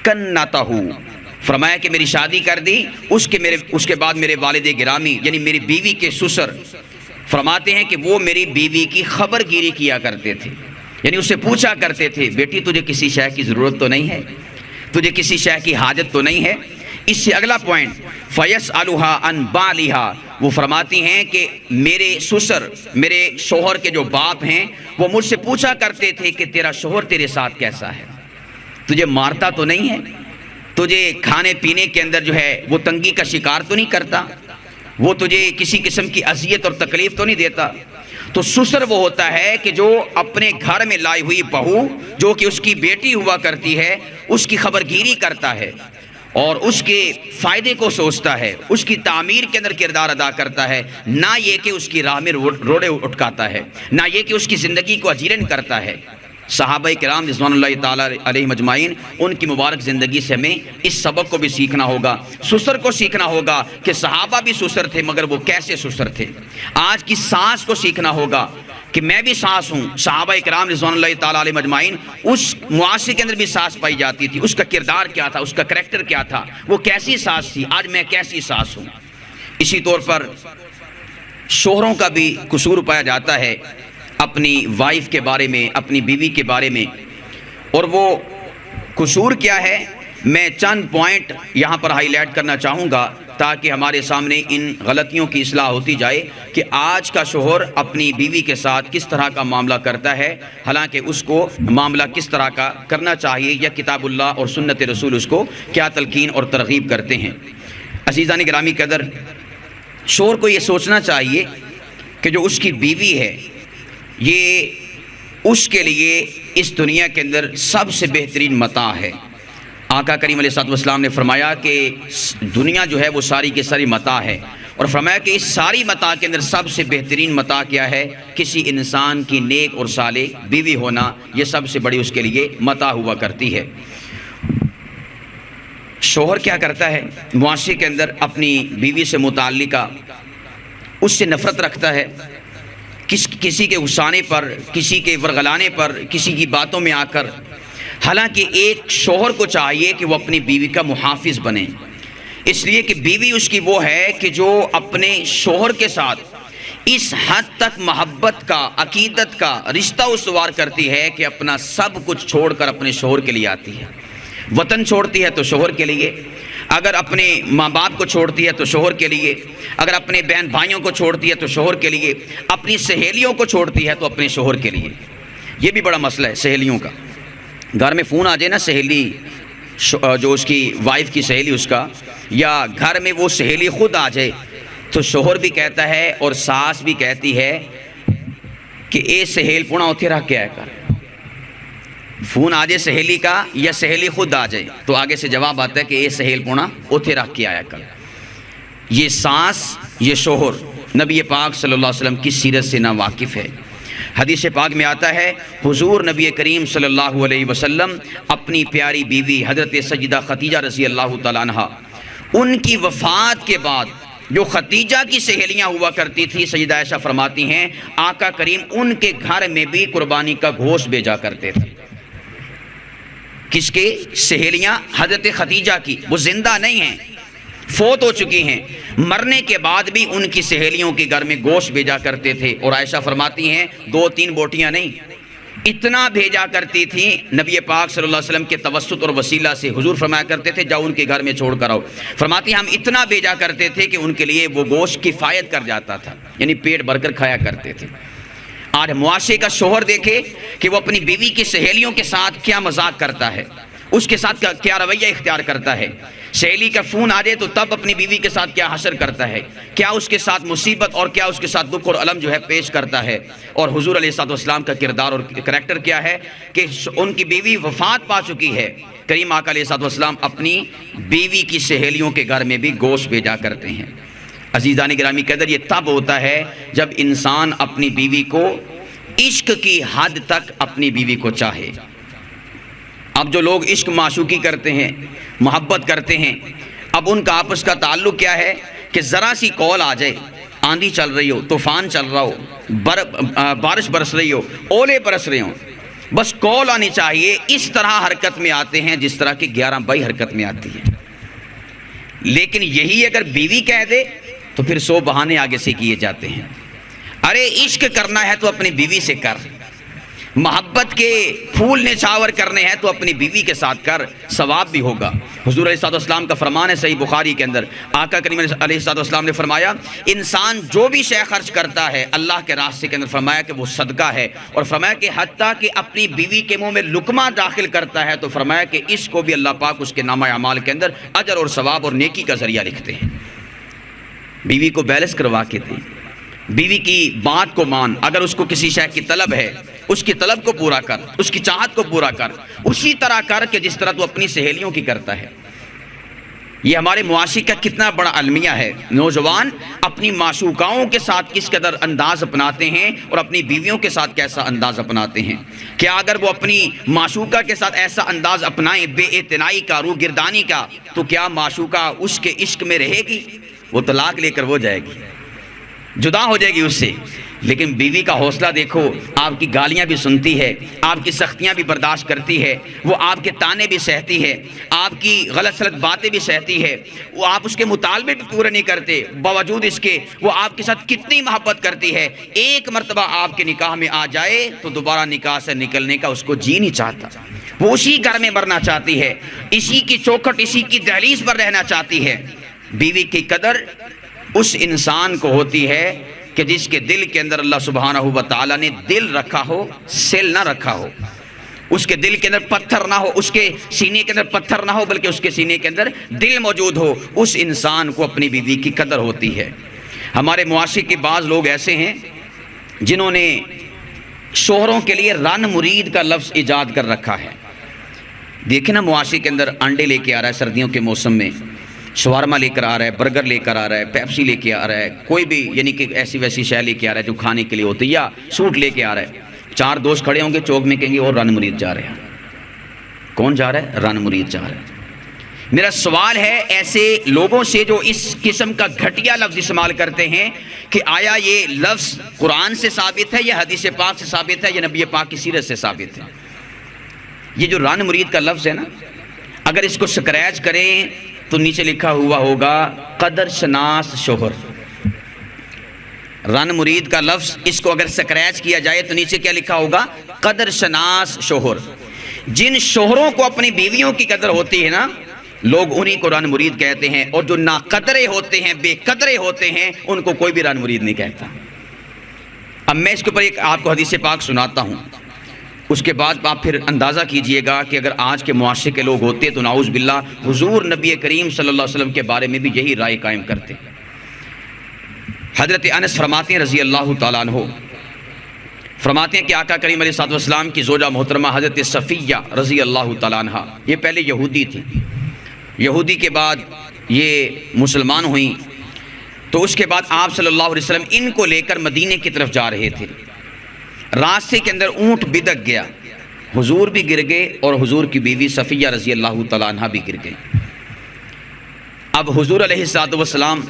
كَنَّتَهُ، فرمایا کہ میری شادی کر دی، اس کے بعد میرے والد گرامی یعنی میری بیوی کے سسر فرماتے ہیں کہ وہ میری بیوی کی خبر گیری کیا کرتے تھے، یعنی اس سے پوچھا کرتے تھے بیٹی تجھے کسی شے کی ضرورت تو نہیں ہے، تجھے کسی شے کی حاجت تو نہیں ہے۔ اس سے اگلا پوائنٹ فَيَسْأَلُهَا عَنْ بَالِهَا، وہ فرماتی ہیں کہ میرے سسر میرے شوہر کے جو باپ ہیں وہ مجھ سے پوچھا کرتے تھے کہ تیرا شوہر تیرے ساتھ کیسا ہے، تجھے مارتا تو نہیں ہے، تجھے کھانے پینے کے اندر جو ہے وہ تنگی کا شکار تو نہیں کرتا، وہ تجھے کسی قسم کی اذیت اور تکلیف تو نہیں دیتا۔ تو سسر وہ ہوتا ہے کہ جو اپنے گھر میں لائی ہوئی بہو جو کہ اس کی بیٹی ہوا کرتی ہے اس کی خبر گیری کرتا ہے اور اس کے فائدے کو سوچتا ہے، اس کی تعمیر کے اندر کردار ادا کرتا ہے، نہ یہ کہ اس کی راہ میں روڑے اٹکاتا ہے، نہ یہ کہ اس کی زندگی کو اجیرن کرتا ہے۔ صحابہ کرام رضوان اللہ تعالیٰ علیہم اجمعین، ان کی مبارک زندگی سے ہمیں اس سبق کو بھی سیکھنا ہوگا، سسر کو سیکھنا ہوگا کہ صحابہ بھی سسر تھے مگر وہ کیسے سسر تھے۔ آج کی ساس کو سیکھنا ہوگا کہ میں بھی ساس ہوں، صحابہ کرام رضوان اللہ تعالیٰ علیہم اجمعین اس معاشرے کے اندر بھی ساس پائی جاتی تھی، اس کا کردار کیا تھا، اس کا کریکٹر کیا تھا، وہ کیسی ساس تھی، آج میں کیسی ساس ہوں۔ اسی طور پر شوہروں کا بھی قصور پایا جاتا ہے اپنی وائف کے بارے میں، اپنی بیوی کے بارے میں، اور وہ قصور کیا ہے میں چند پوائنٹ یہاں پر ہائی لائٹ کرنا چاہوں گا تاکہ ہمارے سامنے ان غلطیوں کی اصلاح ہوتی جائے کہ آج کا شوہر اپنی بیوی کے ساتھ کس طرح کا معاملہ کرتا ہے، حالانکہ اس کو معاملہ کس طرح کا کرنا چاہیے، یا کتاب اللہ اور سنت رسول اس کو کیا تلقین اور ترغیب کرتے ہیں۔ عزیزان گرامی قدر، شوہر کو یہ سوچنا چاہیے کہ جو اس کی بیوی ہے یہ اس کے لیے اس دنیا کے اندر سب سے بہترین متاع ہے۔ آقا کریم علیہ الصلوۃ والسلام نے فرمایا کہ دنیا جو ہے وہ ساری کی ساری متاع ہے، اور فرمایا کہ اس ساری متاع کے اندر سب سے بہترین متاع کیا ہے؟ کسی انسان کی نیک اور صالح بیوی ہونا، یہ سب سے بڑی اس کے لیے متاع ہوا کرتی ہے۔ شوہر کیا کرتا ہے معاشرے کے اندر؟ اپنی بیوی سے متعلقہ اس سے نفرت رکھتا ہے، کسی کے غصانے پر، کسی کے ورغلانے پر، کسی کی باتوں میں آ کر۔ حالانکہ ایک شوہر کو چاہیے کہ وہ اپنی بیوی کا محافظ بنے، اس لیے کہ بیوی اس کی وہ ہے کہ جو اپنے شوہر کے ساتھ اس حد تک محبت کا، عقیدت کا رشتہ استوار کرتی ہے کہ اپنا سب کچھ چھوڑ کر اپنے شوہر کے لیے آتی ہے۔ وطن چھوڑتی ہے تو شوہر کے لیے، اگر اپنے ماں باپ کو چھوڑتی ہے تو شوہر کے لیے، اگر اپنے بہن بھائیوں کو چھوڑتی ہے تو شوہر کے لیے، اپنی سہیلیوں کو چھوڑتی ہے تو اپنے شوہر کے لیے۔ یہ بھی بڑا مسئلہ ہے سہیلیوں کا۔ گھر میں فون آ جائے نا سہیلی، جو اس کی وائف کی سہیلی اس کا، یا گھر میں وہ سہیلی خود آ جائے تو شوہر بھی کہتا ہے اور ساس بھی کہتی ہے کہ اے سہیل پونا اتھے رکھ کے آیا کر۔ فون آ جائے سہیلی کا یا سہیلی خود آ جائے تو آگے سے جواب آتا ہے کہ اے سہیل پونا اتھے رکھ کے آیا کر۔ یہ ساس، یہ شوہر نبی پاک صلی اللہ علیہ وسلم کی سیرت سے نا واقف ہے۔ حدیث پاک میں آتا ہے حضور نبی کریم صلی اللہ علیہ وسلم اپنی پیاری بیوی حضرت سیدہ خدیجہ رضی اللہ تعالیٰ عنہ، ان کی وفات کے بعد جو خدیجہ کی سہیلیاں ہوا کرتی تھی، سیدہ عائشہ فرماتی ہیں آقا کریم ان کے گھر میں بھی قربانی کا گوشت بھیجا کرتے تھے۔ کس کے؟ سہیلیاں حضرت خدیجہ کی، وہ زندہ نہیں ہیں، فوت ہو چکی ہیں، مرنے کے بعد بھی ان کی سہیلیوں کے گھر میں گوشت بھیجا کرتے تھے، اور عائشہ فرماتی ہیں 2-3 بوٹیاں نہیں، اتنا بھیجا کرتی تھیں نبی پاک صلی اللہ علیہ وسلم کے توسط اور وسیلہ سے۔ حضور فرمایا کرتے تھے جاؤ ان کے گھر میں چھوڑ کر آؤ، فرماتی ہیں ہم اتنا بھیجا کرتے تھے کہ ان کے لیے وہ گوشت کفایت کر جاتا تھا، یعنی پیٹ بھر کر کھایا کرتے تھے۔ آج معاشرے کا شوہر دیکھے کہ وہ اپنی بیوی کی سہیلیوں کے ساتھ کیا مذاق کرتا ہے، اس کے ساتھ کیا رویہ اختیار کرتا ہے۔ سہیلی کا فون آ جائے تو تب اپنی بیوی کے ساتھ کیا حشر کرتا ہے، کیا اس کے ساتھ مصیبت اور کیا اس کے ساتھ دکھ اور علم جو ہے پیش کرتا ہے۔ اور حضور علیہ الصلوۃ والسلام کا کردار اور کریکٹر کیا ہے کہ ان کی بیوی وفات پا چکی ہے، کریم آقا علیہ الصلوۃ والسلام اپنی بیوی کی سہیلیوں کے گھر میں بھی گوشت بھیجا کرتے ہیں۔ عزیزان گرامی قدر، یہ تب ہوتا ہے جب انسان اپنی بیوی کو عشق کی حد تک اپنی بیوی کو چاہے۔ اب جو لوگ عشق معشوقی کرتے ہیں، محبت کرتے ہیں، اب ان کا آپس کا تعلق کیا ہے کہ ذرا سی کال آ جائے، آندھی چل رہی ہو، طوفان چل رہا ہو، بارش برس رہی ہو، اولے برس رہے ہوں، بس کال آنی چاہیے، اس طرح حرکت میں آتے ہیں جس طرح کی 11 بائی حرکت میں آتی ہے۔ لیکن یہی اگر بیوی کہہ دے تو پھر 100 بہانے آگے سے کیے جاتے ہیں۔ ارے عشق کرنا ہے تو اپنی بیوی سے کر، محبت کے پھول نچھاور کرنے ہیں تو اپنی بیوی کے ساتھ کر، ثواب بھی ہوگا۔ حضور علیہ الصلوۃ والسلام کا فرمان ہے صحیح بخاری کے اندر، آقا کریم علیہ الصلوۃ والسلام نے فرمایا انسان جو بھی شے خرچ کرتا ہے اللہ کے راستے کے اندر، فرمایا کہ وہ صدقہ ہے، اور فرمایا کہ حتیٰ کہ اپنی بیوی کے منہ میں لقمہ داخل کرتا ہے تو فرمایا کہ اس کو بھی اللہ پاک اس کے نامہ اعمال کے اندر اجر اور ثواب اور نیکی کا ذریعہ لکھتے ہیں۔ بیوی کو بیلنس کروا کے دیں، بیوی کی بات کو مان، اگر اس کو کسی شے کی طلب ہے اس کی طلب کو پورا کر، اس کی چاہت کو پورا کر، اسی طرح کر کہ جس طرح تو اپنی سہیلیوں کی کرتا ہے۔ یہ ہمارے معاشرے کا کتنا بڑا المیہ ہے، نوجوان اپنی معشوقاؤں کے ساتھ کس قدر انداز اپناتے ہیں اور اپنی بیویوں کے ساتھ کیسا انداز اپناتے ہیں۔ کیا اگر وہ اپنی معشوقہ کے ساتھ ایسا انداز اپنائیں بے اعتنائی کا، روگردانی کا، تو کیا معشوقہ اس کے عشق میں رہے گی؟ وہ طلاق لے کر وہ جائے گی۔ جدا ہو جائے گی اس سے، لیکن بیوی کا حوصلہ دیکھو، آپ کی گالیاں بھی سنتی ہے، آپ کی سختیاں بھی برداشت کرتی ہے، وہ آپ کے تانے بھی سہتی ہے، آپ کی غلط سلط باتیں بھی سہتی ہے، وہ آپ اس کے مطالبے بھی پورے نہیں کرتے، باوجود اس کے وہ آپ کے ساتھ کتنی محبت کرتی ہے۔ ایک مرتبہ آپ کے نکاح میں آ جائے تو دوبارہ نکاح سے نکلنے کا اس کو جی نہیں چاہتا، وہ اسی گھر میں مرنا چاہتی ہے، اسی کی چوکھٹ، اسی کی دہلیز پر رہنا چاہتی ہے۔ بیوی کی قدر اس انسان کو ہوتی ہے کہ جس کے دل کے اندر اللہ سبحانہ و تعالیٰ نے دل رکھا ہو، سل نہ رکھا ہو، اس کے دل کے اندر پتھر نہ ہو، اس کے سینے کے اندر پتھر نہ ہو، بلکہ اس کے سینے کے اندر دل موجود ہو، اس انسان کو اپنی بیوی کی قدر ہوتی ہے۔ ہمارے معاشرے کے بعض لوگ ایسے ہیں جنہوں نے شوہروں کے لیے رن مرید کا لفظ ایجاد کر رکھا ہے۔ دیکھیں نا، معاشرے کے اندر انڈے لے کے آ رہا ہے سردیوں کے موسم میں، شوارما لے کر آ رہا ہے، برگر لے کر آ رہا ہے، پیپسی لے کے آ رہا ہے، کوئی بھی یعنی کہ ایسی ویسی شے لے کے آ رہا ہے جو کھانے کے لیے ہوتی ہے، یا سوٹ لے کے آ رہا ہے۔ 4 دوست کھڑے ہوں گے چوک میں، کہیں گے اور رن مرید جا رہے ہیں۔ کون جا رہا ہے؟ رن مرید جا رہا ہے۔ میرا سوال ہے ایسے لوگوں سے جو اس قسم کا گھٹیا لفظ استعمال کرتے ہیں کہ آیا یہ لفظ قرآن سے ثابت ہے یا حدیث پاک سے ثابت ہے یا نبی پاک کی سیرت سے ثابت ہے؟ یہ جو رن مرید کا لفظ ہے نا، اگر اس کو سکریچ کریں تو نیچے لکھا ہوا ہوگا قدر شناس شوہر۔ رن مرید کا لفظ اس کو اگر سکریچ کیا جائے تو نیچے کیا لکھا ہوگا؟ قدر شناس شوہر۔ جن شوہروں کو اپنی بیویوں کی قدر ہوتی ہے نا، لوگ انہی کو رن مرید کہتے ہیں، اور جو ناقدرے ہوتے ہیں، بے قدرے ہوتے ہیں، ان کو کوئی بھی رن مرید نہیں کہتا۔ اب میں اس کے اوپر ایک آپ کو حدیث پاک سناتا ہوں، اس کے بعد آپ پھر اندازہ کیجئے گا کہ اگر آج کے معاشرے کے لوگ ہوتے تو نعوذ باللہ حضور نبی کریم صلی اللہ علیہ وسلم کے بارے میں بھی یہی رائے قائم کرتے۔ حضرت انس فرماتے ہیں رضی اللہ تعالیٰ عنہ، فرماتے ہیں کہ آقا کریم علیہ الصلوۃ والسلام کی زوجہ محترمہ حضرت صفیہ رضی اللہ تعالیٰ عنہ، یہ پہلے یہودی تھی، یہودی کے بعد یہ مسلمان ہوئیں، تو اس کے بعد آپ صلی اللہ علیہ وسلم ان کو لے کر مدینے کی طرف جا رہے تھے۔ راستے کے اندر اونٹ بدک گیا، حضور بھی گر گئے اور حضور کی بیوی صفیہ رضی اللہ تعالیٰ عنہ بھی گر گئی۔ اب حضور علیہ الصلوۃ والسلام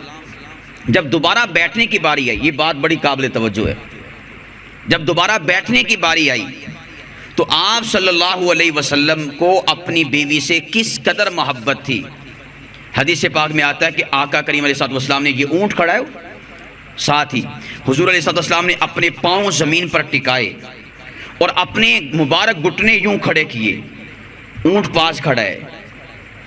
جب دوبارہ بیٹھنے کی باری آئی، یہ بات بڑی قابل توجہ ہے، جب دوبارہ بیٹھنے کی باری آئی تو آپ صلی اللہ علیہ وسلم کو اپنی بیوی سے کس قدر محبت تھی۔ حدیث پاک میں آتا ہے کہ آقا کریم علیہ الصلوۃ والسلام نے یہ اونٹ کھڑا ہے، ساتھ ہی حضور علیہ الصلوۃ والسلام نے اپنے پاؤں زمین پر ٹکائے اور اپنے مبارک گھٹنے یوں کھڑے کیے، اونٹ پاس کھڑا ہے۔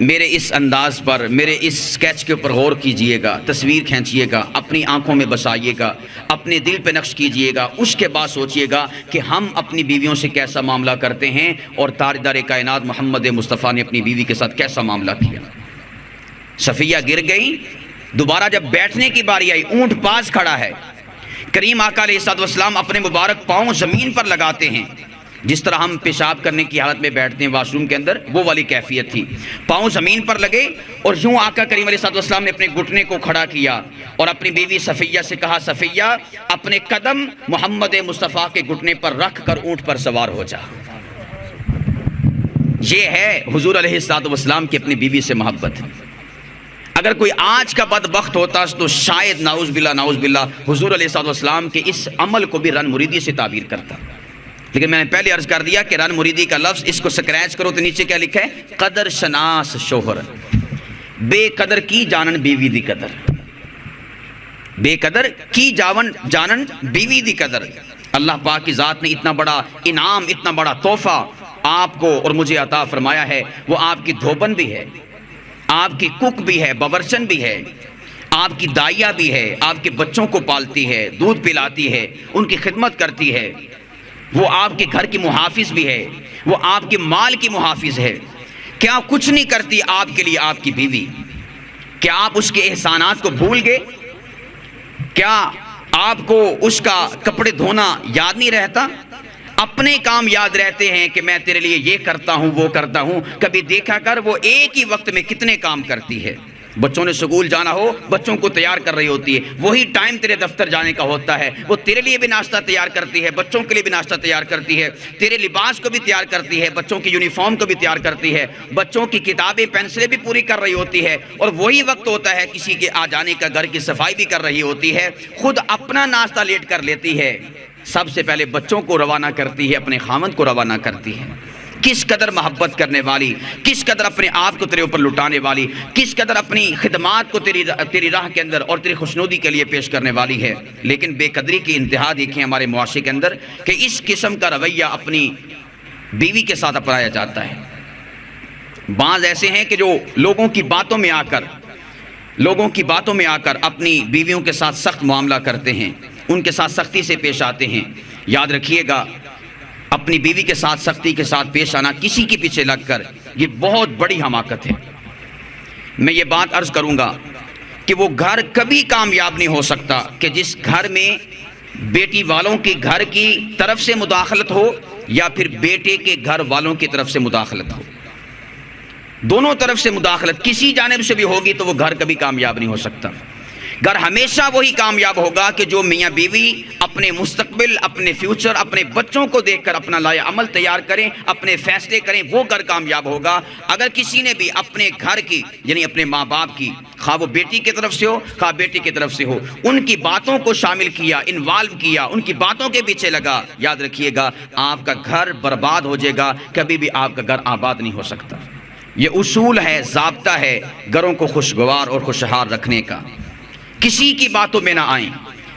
میرے اس انداز پر، میرے اس سکیچ کے اوپر غور کیجئے گا، تصویر کھینچیے گا، اپنی آنکھوں میں بسائیے گا، اپنے دل پہ نقش کیجئے گا، اس کے بعد سوچئے گا کہ ہم اپنی بیویوں سے کیسا معاملہ کرتے ہیں اور تاجدار کائنات محمد مصطفیٰ نے اپنی بیوی کے ساتھ کیسا معاملہ کیا۔ صفیہ گر گئی، دوبارہ جب بیٹھنے کی باری آئی، اونٹ پاس کھڑا ہے، کریم آقا علیہ الصلوۃ والسلام اپنے مبارک پاؤں زمین پر لگاتے ہیں، جس طرح ہم پیشاب کرنے کی حالت میں بیٹھتے ہیں واش روم کے اندر، وہ والی کیفیت تھی۔ پاؤں زمین پر لگے اور یوں آقا کریم علیہ الصلوۃ والسلام نے اپنے گھٹنے کو کھڑا کیا اور اپنی بیوی صفیہ سے کہا، صفیہ اپنے قدم محمد مصطفیٰ کے گھٹنے پر رکھ کر اونٹ پر سوار ہو جا۔ یہ ہے حضور علیہ الصلوۃ والسلام کی اپنی بیوی سے محبت۔ اگر کوئی آج کا بدبخت ہوتا تو شاید نعوذ باللہ حضور علیہ الصلوۃ والسلام کے اس عمل کو بھی رن مریدی سے تعبیر کرتا۔ لیکن میں نے پہلے عرض کر دیا کہ رن مریدی کا لفظ اس کو سکریچ کرو تو نیچے کیا لکھا ہے؟ قدر شناس شوہر، بے قدر کی جانن بیوی دی قدر، بے قدر کی جانن بیوی دی قدر۔ اللہ پاک کی ذات نے اتنا بڑا انعام، اتنا بڑا تحفہ آپ کو اور مجھے عطا فرمایا ہے، وہ آپ کی دھوبن بھی ہے، آپ کی کک بھی ہے، باورچن بھی ہے، آپ کی دائیا بھی ہے، آپ کے بچوں کو پالتی ہے، دودھ پلاتی ہے، ان کی خدمت کرتی ہے، وہ آپ کے گھر کی محافظ بھی ہے، وہ آپ کے مال کی محافظ ہے۔ کیا کچھ نہیں کرتی آپ کے لیے آپ کی بیوی؟ کیا آپ اس کے احسانات کو بھول گئے؟ کیا آپ کو اس کا کپڑے دھونا یاد نہیں رہتا؟ اپنے کام یاد رہتے ہیں کہ میں تیرے لیے یہ کرتا ہوں، وہ کرتا ہوں۔ کبھی دیکھا کر وہ ایک ہی وقت میں کتنے کام کرتی ہے۔ بچوں نے سکول جانا ہو، بچوں کو تیار کر رہی ہوتی ہے، وہی ٹائم تیرے دفتر جانے کا ہوتا ہے، وہ تیرے لیے بھی ناشتہ تیار کرتی ہے، بچوں کے لیے بھی ناشتہ تیار کرتی ہے، تیرے لباس کو بھی تیار کرتی ہے، بچوں کی یونیفارم کو بھی تیار کرتی ہے، بچوں کی کتابیں پینسلیں بھی پوری کر رہی ہوتی ہے، اور وہی وقت ہوتا ہے کسی کے آ جانے کا، گھر کی صفائی بھی کر رہی ہوتی ہے، خود اپنا ناشتہ لیٹ کر لیتی ہے، سب سے پہلے بچوں کو روانہ کرتی ہے، اپنے خاوند کو روانہ کرتی ہے۔ کس قدر محبت کرنے والی، کس قدر اپنے آپ کو تیرے اوپر لٹانے والی، کس قدر اپنی خدمات کو تیری راہ کے اندر اور تیری خوشنودی کے لیے پیش کرنے والی ہے۔ لیکن بے قدری کی انتہا دیکھیں ہمارے معاشرے کے اندر کہ اس قسم کا رویہ اپنی بیوی کے ساتھ اپنایا جاتا ہے۔ بعض ایسے ہیں کہ جو لوگوں کی باتوں میں آ کر اپنی بیویوں کے ساتھ سخت معاملہ کرتے ہیں، ان کے ساتھ سختی سے پیش آتے ہیں۔ یاد رکھیے گا، اپنی بیوی کے ساتھ سختی کے ساتھ پیش آنا، کسی کے پیچھے لگ کر، یہ بہت بڑی حماقت ہے۔ میں یہ بات عرض کروں گا کہ وہ گھر کبھی کامیاب نہیں ہو سکتا کہ جس گھر میں بیٹی والوں کے گھر کی طرف سے مداخلت ہو یا پھر بیٹے کے گھر والوں کی طرف سے مداخلت ہو۔ دونوں طرف سے مداخلت کسی جانب سے بھی ہوگی تو وہ گھر کبھی کامیاب نہیں ہو سکتا۔ گھر ہمیشہ وہی کامیاب ہوگا کہ جو میاں بیوی اپنے مستقبل، اپنے فیوچر، اپنے بچوں کو دیکھ کر اپنا لائحہ عمل تیار کریں، اپنے فیصلے کریں، وہ گھر کامیاب ہوگا۔ اگر کسی نے بھی اپنے گھر کی، یعنی اپنے ماں باپ کی، خواہ وہ بیٹی کی طرف سے ہو خواہ بیٹی کی طرف سے ہو، ان کی باتوں کو شامل کیا، انوالو کیا، ان کی باتوں کے پیچھے لگا، یاد رکھیے گا آپ کا گھر برباد ہو جائے گا، کبھی بھی آپ کا گھر آباد نہیں ہو سکتا۔ یہ اصول ہے، ضابطہ ہے گھروں کو خوشگوار اور خوشحال رکھنے کا۔ کسی کی باتوں میں نہ آئیں،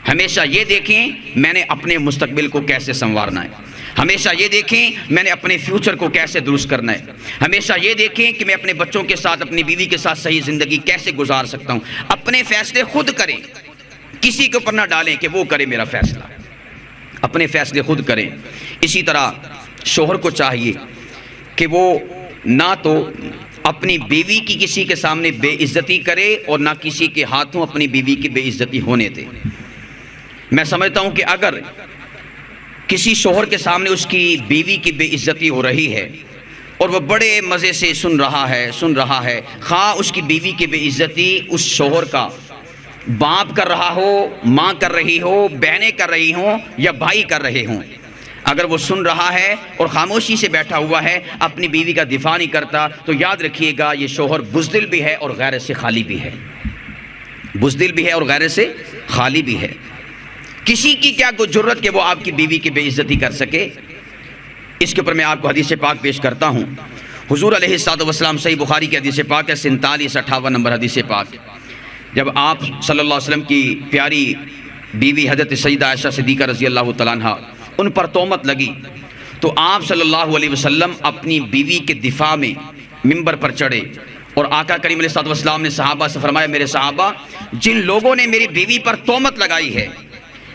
ہمیشہ یہ دیکھیں میں نے اپنے مستقبل کو کیسے سنوارنا ہے، ہمیشہ یہ دیکھیں میں نے اپنے فیوچر کو کیسے درست کرنا ہے، ہمیشہ یہ دیکھیں کہ میں اپنے بچوں کے ساتھ، اپنی بیوی کے ساتھ صحیح زندگی کیسے گزار سکتا ہوں۔ اپنے فیصلے خود کریں، کسی کے اوپر نہ ڈالیں کہ وہ کرے میرا فیصلہ، اپنے فیصلے خود کریں۔ اسی طرح شوہر کو چاہیے کہ وہ نہ تو اپنی بیوی کی کسی کے سامنے بے عزتی کرے اور نہ کسی کے ہاتھوں اپنی بیوی کی بے عزتی ہونے دے۔ میں سمجھتا ہوں کہ اگر کسی شوہر کے سامنے اس کی بیوی کی بے عزتی ہو رہی ہے اور وہ بڑے مزے سے سن رہا ہے، خواہ اس کی بیوی کی بے عزتی اس شوہر کا باپ کر رہا ہو، ماں کر رہی ہو، بہنیں کر رہی ہوں یا بھائی کر رہے ہوں، اگر وہ سن رہا ہے اور خاموشی سے بیٹھا ہوا ہے، اپنی بیوی کا دفاع نہیں کرتا، تو یاد رکھیے گا یہ شوہر بزدل بھی ہے اور غیرت سے خالی بھی ہے، بزدل بھی ہے اور غیرت سے خالی بھی ہے۔ کسی کی کیا کوئی جرت کہ وہ آپ کی بیوی کی بے عزتی کر سکے؟ اس کے اوپر میں آپ کو حدیث پاک پیش کرتا ہوں۔ حضور علیہ الصلوۃ والسلام، صحیح بخاری کی حدیث پاک ہے، 4758 نمبر حدیث پاک، جب آپ صلی اللہ علیہ وسلم کی پیاری بیوی حضرت سیدہ عائشہ صدیقہ رضی اللہ تعالیٰ عنہ ان پر تہمت لگی تو آپ صلی اللہ علیہ وسلم اپنی بیوی کے دفاع میں منبر پر چڑھے اور آقا کریم علیہ الصلوۃ والسلام نے صحابہ سے فرمایا، میرے صحابہ، جن لوگوں نے میری بیوی پر تہمت لگائی ہے،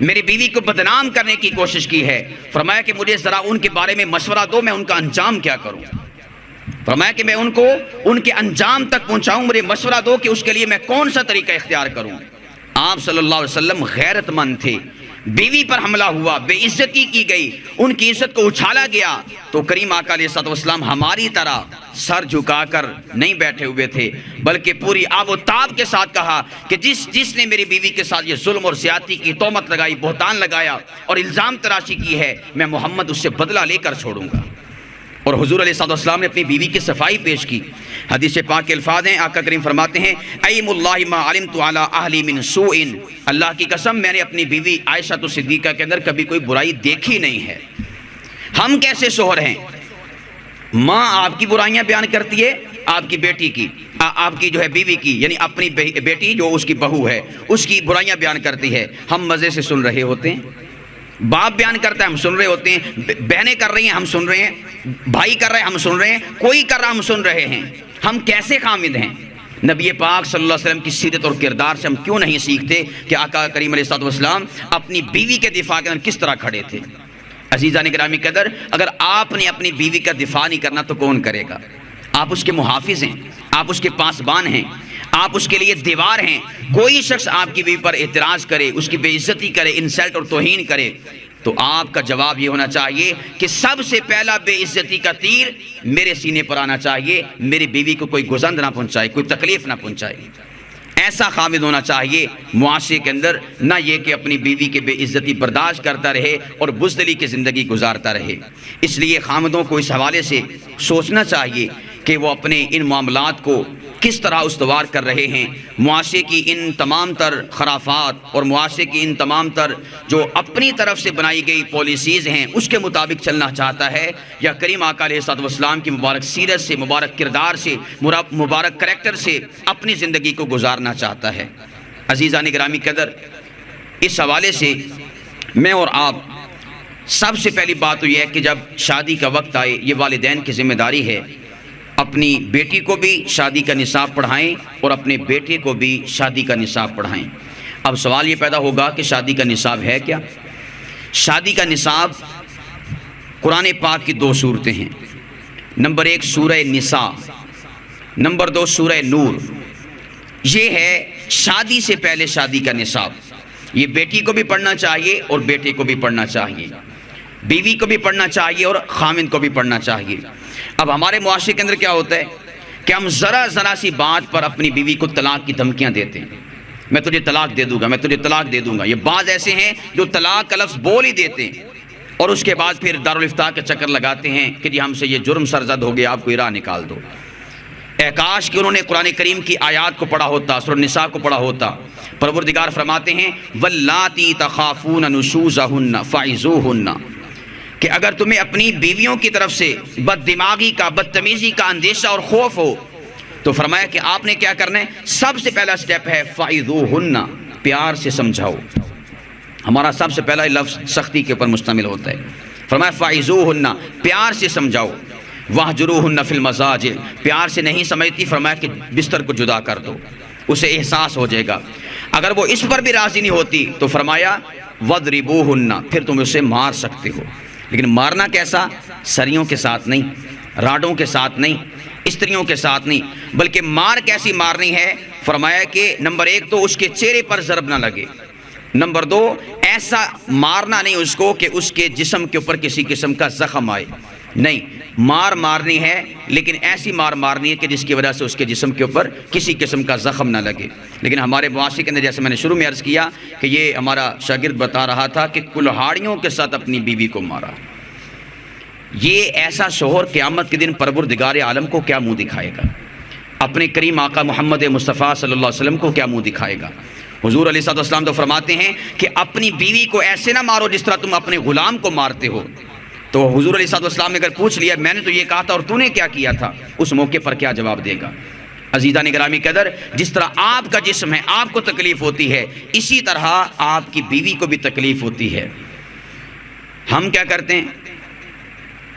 میری بیوی کو بدنام کرنے کی کوشش کی ہے، فرمایا کہ مجھے ذرا ان کے بارے میں مشورہ دو، میں ان کا انجام کیا کروں۔ فرمایا کہ میں ان کو ان کے انجام تک پہنچاؤں، مجھے مشورہ دو کہ اس کے لیے میں کون سا طریقہ اختیار کروں۔ آپ صلی اللہ علیہ وسلم غیرت مند تھے، بیوی پر حملہ ہوا، بے عزتی کی گئی، ان کی عزت کو اچھالا گیا، تو کریم آقا علیہ الصلوۃ والسلام ہماری طرح سر جھکا کر نہیں بیٹھے ہوئے تھے، بلکہ پوری آب و تاب کے ساتھ کہا کہ جس نے میری بیوی کے ساتھ یہ ظلم اور زیادتی کی تہمت لگائی، بہتان لگایا اور الزام تراشی کی ہے، میں محمد اس سے بدلہ لے کر چھوڑوں گا۔ اور حضور علیہ الصلوۃ والسلام نے اپنی بیوی کی صفائی پیش کی۔ حدیث پاک کے الفاظ ہیں، آقا کریم فرماتے ہیں، ایم اللہ ما علمت علی اہلی من سوء، اللہ کی قسم میں نے اپنی بیوی عائشہ صدیقہ کے اندر کبھی کوئی برائی دیکھی نہیں ہے۔ ہم کیسے شوہر ہیں؟ ماں آپ کی برائیاں بیان کرتی ہے، آپ کی بیٹی کی، آپ کی جو ہے بیوی کی، یعنی اپنی بیٹی جو اس کی بہو ہے اس کی برائیاں بیان کرتی ہے، ہم مزے سے سن رہے ہوتے ہیں، باپ بیان کرتا ہے ہم سن رہے ہوتے ہیں، بہنیں کر رہی ہیں ہم سن رہے ہیں، بھائی کر رہے ہیں ہم سن رہے ہیں، کوئی کر رہا ہم سن رہے ہیں۔ ہم کیسے خامد ہیں؟ نبی پاک صلی اللہ علیہ وسلم کی سیرت اور کردار سے ہم کیوں نہیں سیکھتے کہ آقا کریم علیہ الصلوۃ والسلام اپنی بیوی کے دفاع کے اندر کس طرح کھڑے تھے؟ عزیزان گرامی قدر، اگر آپ نے اپنی بیوی کا دفاع نہیں کرنا تو کون کرے گا؟ آپ اس کے محافظ ہیں، آپ اس کے پاسبان ہیں، آپ اس کے لیے دیوار ہیں۔ کوئی شخص آپ کی بیوی پر اعتراض کرے، اس کی بے عزتی کرے، انسلٹ اور توہین کرے، تو آپ کا جواب یہ ہونا چاہیے کہ سب سے پہلا بے عزتی کا تیر میرے سینے پر آنا چاہیے، میری بیوی کو کوئی گزند نہ پہنچائے، کوئی تکلیف نہ پہنچائے۔ ایسا خامد ہونا چاہیے معاشرے کے اندر، نہ یہ کہ اپنی بیوی کی بے عزتی برداشت کرتا رہے اور بزدلی کی زندگی گزارتا رہے۔ اس لیے خامدوں کو اس حوالے سے سوچنا چاہیے کہ وہ اپنے ان معاملات کو کس طرح استوار کر رہے ہیں۔ معاشرے کی ان تمام تر خرافات اور معاشرے کی ان تمام تر جو اپنی طرف سے بنائی گئی پالیسیز ہیں اس کے مطابق چلنا چاہتا ہے، یا کریم آقا علیہ الصلوۃ والسلام کی مبارک سیرت سے، مبارک کردار سے، مبارک کریکٹر سے اپنی زندگی کو گزارنا چاہتا ہے۔ عزیزان گرامی قدر، اس حوالے سے میں اور آپ سب سے پہلی بات تو یہ ہے کہ جب شادی کا وقت آئے، یہ والدین کی ذمہ داری ہے، اپنی بیٹی کو بھی شادی کا نصاب پڑھائیں اور اپنے بیٹے کو بھی شادی کا نصاب پڑھائیں۔ اب سوال یہ پیدا ہوگا کہ شادی کا نصاب ہے کیا؟ شادی کا نصاب قرآن پاک کی 2 صورتیں ہیں۔ نمبر 1 سورہ نساء، نمبر 2 سورہ نور۔ یہ ہے شادی سے پہلے شادی کا نصاب۔ یہ بیٹی کو بھی پڑھنا چاہیے اور بیٹے کو بھی پڑھنا چاہیے، بیوی کو بھی پڑھنا چاہیے اور خامند کو بھی پڑھنا چاہیے۔ اب ہمارے معاشرے کے اندر کیا ہوتا ہے کہ ہم ذرا سی بات پر اپنی بیوی کو طلاق کی دھمکیاں دیتے ہیں، میں تجھے طلاق دے دوں گا، میں تجھے طلاق دے دوں گا۔ یہ بعض ایسے ہیں جو طلاق کا لفظ بول ہی دیتے ہیں اور اس کے بعد پھر دارالافتاء کے چکر لگاتے ہیں کہ جی ہم سے یہ جرم سرزد ہو گیا، آپ کو راہ نکال دو۔ اے کاش کہ انہوں نے قرآن کریم کی آیات کو پڑھا ہوتا، سورہ النساء کو پڑھا ہوتا۔ پروردگار فرماتے ہیں واللاتی تخافون نشوزہن فعظوہن، کہ اگر تمہیں اپنی بیویوں کی طرف سے بد دماغی کا، بدتمیزی کا اندیشہ اور خوف ہو تو فرمایا کہ آپ نے کیا کرنا ہے؟ سب سے پہلا سٹیپ ہے فعظوہن، پیار سے سمجھاؤ۔ ہمارا سب سے پہلا لفظ سختی کے اوپر مشتمل ہوتا ہے۔ فرمایا فعظوہن، پیار سے سمجھاؤ۔ واہجروہن فی المضاجع، پیار سے نہیں سمجھتی فرمایا کہ بستر کو جدا کر دو، اسے احساس ہو جائے گا۔ اگر وہ اس پر بھی راضی نہیں ہوتی تو فرمایا وضربوہن، پھر تم اسے مار سکتے ہو، لیکن مارنا کیسا؟ سریوں کے ساتھ نہیں، راڈوں کے ساتھ نہیں، استریوں کے ساتھ نہیں، بلکہ مار کیسی مارنی ہے؟ فرمایا کہ نمبر 1 تو اس کے چہرے پر ضرب نہ لگے، نمبر 2 ایسا مارنا نہیں اس کو کہ اس کے جسم کے اوپر کسی قسم کا زخم آئے، نہیں، مار مارنی ہے لیکن ایسی مار مارنی ہے کہ جس کی وجہ سے اس کے جسم کے اوپر کسی قسم کا زخم نہ لگے۔ لیکن ہمارے معاشرے کے اندر جیسے میں نے شروع میں عرض کیا کہ یہ ہمارا شاگرد بتا رہا تھا کہ کلہاڑیوں کے ساتھ اپنی بیوی کو مارا۔ یہ ایسا شوہر قیامت کے دن پروردگار عالم کو کیا منہ دکھائے گا؟ اپنے کریم آقا محمد مصطفیٰ صلی اللہ علیہ وسلم کو کیا منہ دکھائے گا؟ حضور علیہ السلام تو فرماتے ہیں کہ اپنی بیوی کو ایسے نہ مارو جس طرح تم اپنے غلام کو مارتے ہو۔ تو حضور علیہ السلام نے اگر پوچھ لیا میں نے تو یہ کہا تھا اور تو نے کیا کیا تھا، اس موقع پر کیا جواب دے گا؟ عزیزان گرامی قدر، جس طرح آپ کا جسم ہے، آپ کو تکلیف ہوتی ہے، اسی طرح آپ کی بیوی کو بھی تکلیف ہوتی ہے۔ ہم کیا کرتے ہیں؟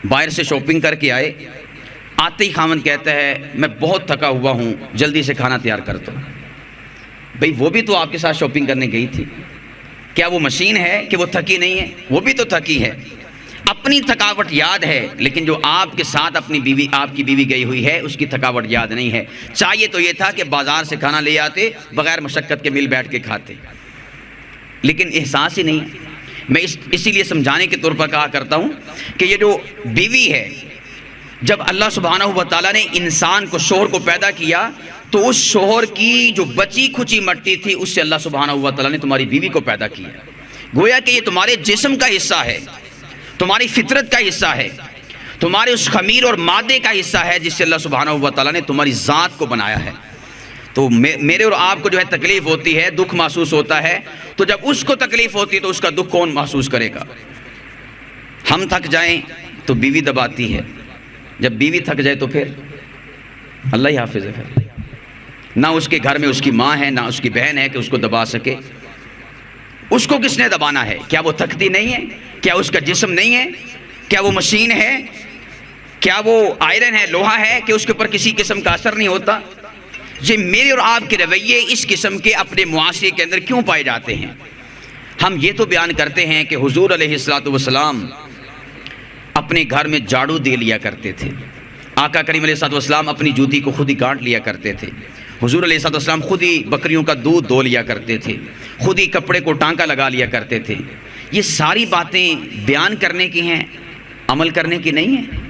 باہر سے شاپنگ کر کے آئے، آتے ہی خامن کہتا ہے میں بہت تھکا ہوا ہوں، جلدی سے کھانا تیار کر دو۔ بھئی وہ بھی تو آپ کے ساتھ شاپنگ کرنے گئی تھی، کیا وہ مشین ہے کہ وہ تھکی نہیں ہے؟ وہ بھی تو تھکی ہے، اپنی تھکاوٹ یاد ہے، لیکن جو آپ کے ساتھ اپنی بیوی، آپ کی بیوی گئی ہوئی ہے، اس کی تھکاوٹ یاد نہیں ہے۔ چاہیے تو یہ تھا کہ بازار سے کھانا لے آتے، بغیر مشقت کے مل بیٹھ کے کھاتے، لیکن احساس ہی نہیں ہے۔ میں اسی لیے سمجھانے کے طور پر کہا کرتا ہوں کہ یہ جو بیوی ہے، جب اللہ سبحانہ و تعالیٰ نے انسان کو، شوہر کو پیدا کیا تو اس شوہر کی جو بچی کھچی مٹی تھی اس سے اللہ سبحانہ و تعالیٰ نے تمہاری بیوی کو پیدا کیا، گویا کہ یہ تمہارے جسم کا حصہ ہے، تمہاری فطرت کا حصہ ہے، تمہارے اس خمیر اور مادے کا حصہ ہے جس سے اللہ سبحانہ و تعالیٰ نے تمہاری ذات کو بنایا ہے۔ تو میرے اور آپ کو جو ہے تکلیف ہوتی ہے، دکھ محسوس ہوتا ہے، تو جب اس کو تکلیف ہوتی ہے تو اس کا دکھ کون محسوس کرے گا؟ ہم تھک جائیں تو بیوی دباتی ہے، جب بیوی تھک جائے تو پھر اللہ ہی حافظ ہے، نہ اس کے گھر میں اس کی ماں ہے، نہ اس کی بہن ہے کہ اس کو دبا سکے۔ اس کو کس نے دبانا ہے؟ کیا وہ تھکتی نہیں ہے؟ کیا اس کا جسم نہیں ہے؟ کیا وہ مشین ہے؟ کیا وہ آئرن ہے، لوہا ہے کہ اس کے اوپر کسی قسم کا اثر نہیں ہوتا؟ یہ میرے اور آپ کے رویے اس قسم کے اپنے معاشرے کے اندر کیوں پائے جاتے ہیں؟ ہم یہ تو بیان کرتے ہیں کہ حضور علیہ السلام اپنے گھر میں جھاڑو دے لیا کرتے تھے، آقا کریم علیہ السلام اپنی جوتی کو خود ہی کاٹ لیا کرتے تھے، حضور علیہ السلام خود ہی بکریوں کا دودھ دھو لیا کرتے تھے، خود ہی کپڑے کو ٹانکا لگا لیا کرتے تھے۔ یہ ساری باتیں بیان کرنے کی ہیں، عمل کرنے کی نہیں ہیں۔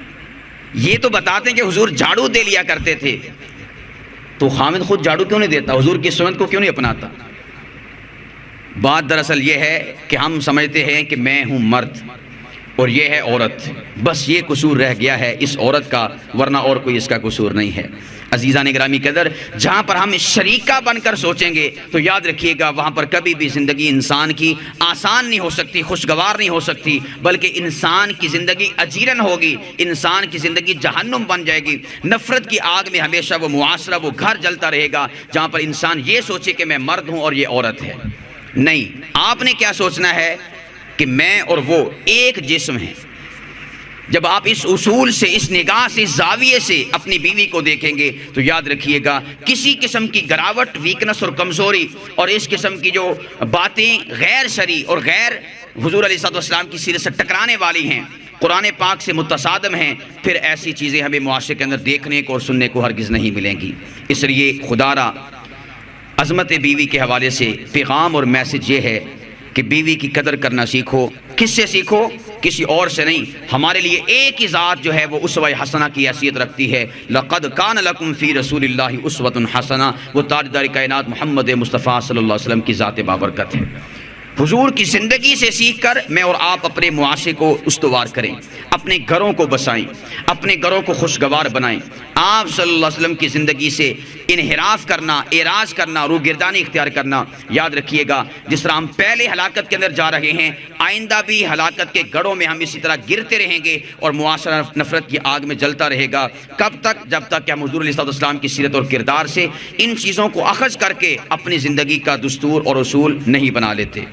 یہ تو بتاتے ہیں کہ حضور جھاڑو دے لیا کرتے تھے، تو خامد خود جھاڑو کیوں نہیں دیتا؟ حضور کی سنت کو کیوں نہیں اپناتا؟ بات دراصل یہ ہے کہ ہم سمجھتے ہیں کہ میں ہوں مرد اور یہ ہے عورت، بس یہ قصور رہ گیا ہے اس عورت کا، ورنہ اور کوئی اس کا قصور نہیں ہے۔ عزیزان گرامی قدر، جہاں پر ہم شریکہ بن کر سوچیں گے تو یاد رکھیے گا وہاں پر کبھی بھی زندگی انسان کی آسان نہیں ہو سکتی، خوشگوار نہیں ہو سکتی، بلکہ انسان کی زندگی اجیرن ہوگی، انسان کی زندگی جہنم بن جائے گی۔ نفرت کی آگ میں ہمیشہ وہ معاشرہ، وہ گھر جلتا رہے گا جہاں پر انسان یہ سوچے کہ میں مرد ہوں اور یہ عورت ہے۔ نہیں، آپ نے کیا سوچنا ہے کہ میں اور وہ ایک جسم ہیں۔ جب آپ اس اصول سے، اس نگاہ سے، اس زاویے سے اپنی بیوی کو دیکھیں گے تو یاد رکھیے گا کسی قسم کی گراوٹ، ویکنس اور کمزوری اور اس قسم کی جو باتیں غیر شرعی اور غیر حضور علیہ الصلوۃ والسلام کی سیرت سے ٹکرانے والی ہیں، قرآن پاک سے متصادم ہیں، پھر ایسی چیزیں ہمیں معاشرے کے اندر دیکھنے کو اور سننے کو ہرگز نہیں ملیں گی۔ اس لیے خدا را عظمت بیوی کے حوالے سے پیغام اور میسج یہ ہے کہ بیوی کی قدر کرنا سیکھو۔ کس سے سیکھو؟ کسی اور سے نہیں، ہمارے لیے ایک ہی ذات جو ہے وہ اسوہ حسنہ کی حیثیت رکھتی ہے۔ لقد کان لکم فی رسول اللہ اسوۃ حسنہ، وہ تاجدار کائنات محمد مصطفیٰ صلی اللہ علیہ وسلم کی ذات بابرکت ہے۔ حضور کی زندگی سے سیکھ کر میں اور آپ اپنے معاشرے کو استوار کریں، اپنے گھروں کو بسائیں، اپنے گھروں کو خوشگوار بنائیں۔ آپ صلی اللہ علیہ وسلم کی زندگی سے انحراف کرنا، اعراض کرنا، روگردانی اختیار کرنا، یاد رکھیے گا جس طرح ہم پہلے ہلاکت کے اندر جا رہے ہیں، آئندہ بھی ہلاکت کے گڑھوں میں ہم اسی طرح گرتے رہیں گے اور معاشرہ نفرت کی آگ میں جلتا رہے گا۔ کب تک؟ جب تک کہ ہم حضور علیہ الصلوۃ والسلام کی سیرت اور کردار سے ان چیزوں کو اخذ کر کے اپنی زندگی کا دستور اور اصول نہیں بنا لیتے۔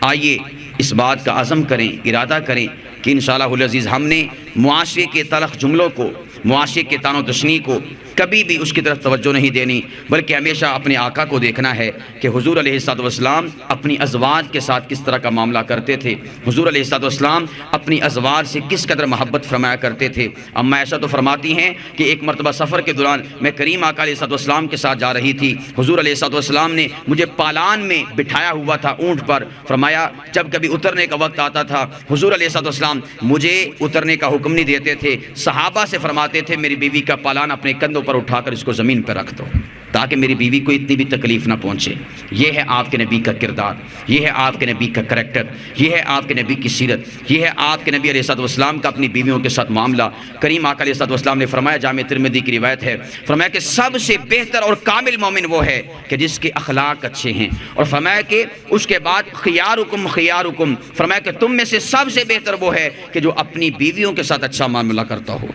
آئیے اس بات کا عزم کریں، ارادہ کریں کہ انشاءاللہ العزیز ہم نے معاشرے کے تلخ جملوں کو، معاشرے کے طعن و تشنیع کو کبھی بھی اس کی طرف توجہ نہیں دینی، بلکہ ہمیشہ اپنے آقا کو دیکھنا ہے کہ حضور علیہ الصلوۃ والسلام اپنی ازواج کے ساتھ کس طرح کا معاملہ کرتے تھے، حضور علیہ الصلوۃ والسلام اپنی ازواج سے کس قدر محبت فرمایا کرتے تھے۔ اما ایسا تو فرماتی ہیں کہ ایک مرتبہ سفر کے دوران میں کریم آقا علیہ الصلوۃ والسلام کے ساتھ جا رہی تھی، حضور علیہ الصلوۃ والسلام نے مجھے پالان میں بٹھایا ہوا تھا اونٹ پر، فرمایا جب کبھی اترنے کا وقت آتا تھا حضور علیہ الصلوۃ والسلام مجھے اترنے کا حکم نہیں دیتے تھے، صحابہ سے فرماتے تھے میری بیوی کا پالان اپنے کندھوں پر اٹھا کر اس کو زمین پر رکھ دو تاکہ میری بیوی کو اتنی بھی تکلیف نہ پہنچے۔ یہ ہے آپ کے نبی کا کردار، یہ ہے آپ کے نبی کا کریکٹر، یہ ہے آپ کے نبی کی سیرت، یہ ہے آپ کے نبی علیہ الصلوۃ والسلام کا اپنی بیویوں کے ساتھ معاملہ۔ کریم آقا علیہ الصلوۃ والسلام نے فرمایا، جامع ترمذی کی روایت ہے، فرمایا کہ سب سے بہتر اور کامل مومن وہ ہے کہ جس کے اخلاق اچھے ہیں، اور فرمایا کہ اس کے بعد خیارکم خیارکم، فرمایا کہ تم میں سے سب سے بہتر وہ ہے کہ جو اپنی بیویوں کے ساتھ اچھا معاملہ کرتا ہو،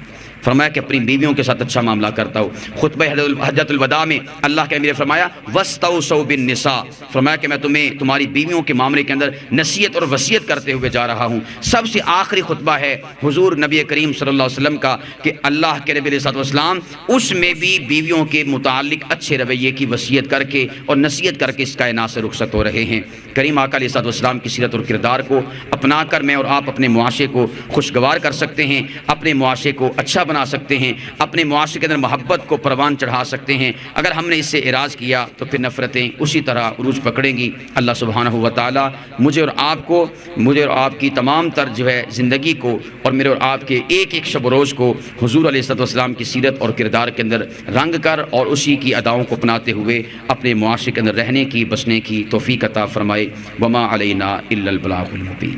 فرمایا کہ اپنی بیویوں کے ساتھ اچھا معاملہ کرتا ہو۔ خطبہ حجۃ الوداع میں اللہ کے امیر نے فرمایا وَاسْتَوْصَوْا بِالنِّسَاءِ، فرمایا کہ میں تمہیں تمہاری بیویوں کے معاملے کے اندر نصیحت اور وصیت کرتے ہوئے جا رہا ہوں۔ سب سے آخری خطبہ ہے حضور نبی کریم صلی اللہ علیہ وسلم کا کہ اللہ کے نبی علیہ الصلوۃ والسلام اس میں بھی بیویوں کے متعلق اچھے رویے کی وصیت کر کے اور نصیحت کر کے اس کائنات سے رخصت ہو رہے ہیں۔ کریم آقا علیہ الصلوۃ والسلام کی سیرت اور کردار کو اپنا کر میں اور آپ اپنے معاشرے کو خوشگوار کر سکتے ہیں، اپنے معاشرے کو اچھا بنا سکتے ہیں، اپنے معاشرے کے اندر محبت کو پروان چڑھا سکتے ہیں۔ اگر ہم نے اس سے اعراض کیا تو پھر نفرتیں اسی طرح عروج پکڑیں گی۔ اللہ سبحانہ و تعالی مجھے اور آپ کی تمام تر جو ہے زندگی کو اور میرے اور آپ کے ایک ایک شب و روز کو حضور علیہ الصلوۃ والسلام کی سیرت اور کردار کے اندر رنگ کر اور اسی کی اداؤں کو اپناتے ہوئے اپنے معاشرے کے اندر رہنے کی، بسنے کی توفیق عطا فرمائے۔ وما علینا الا البلاغ المبین۔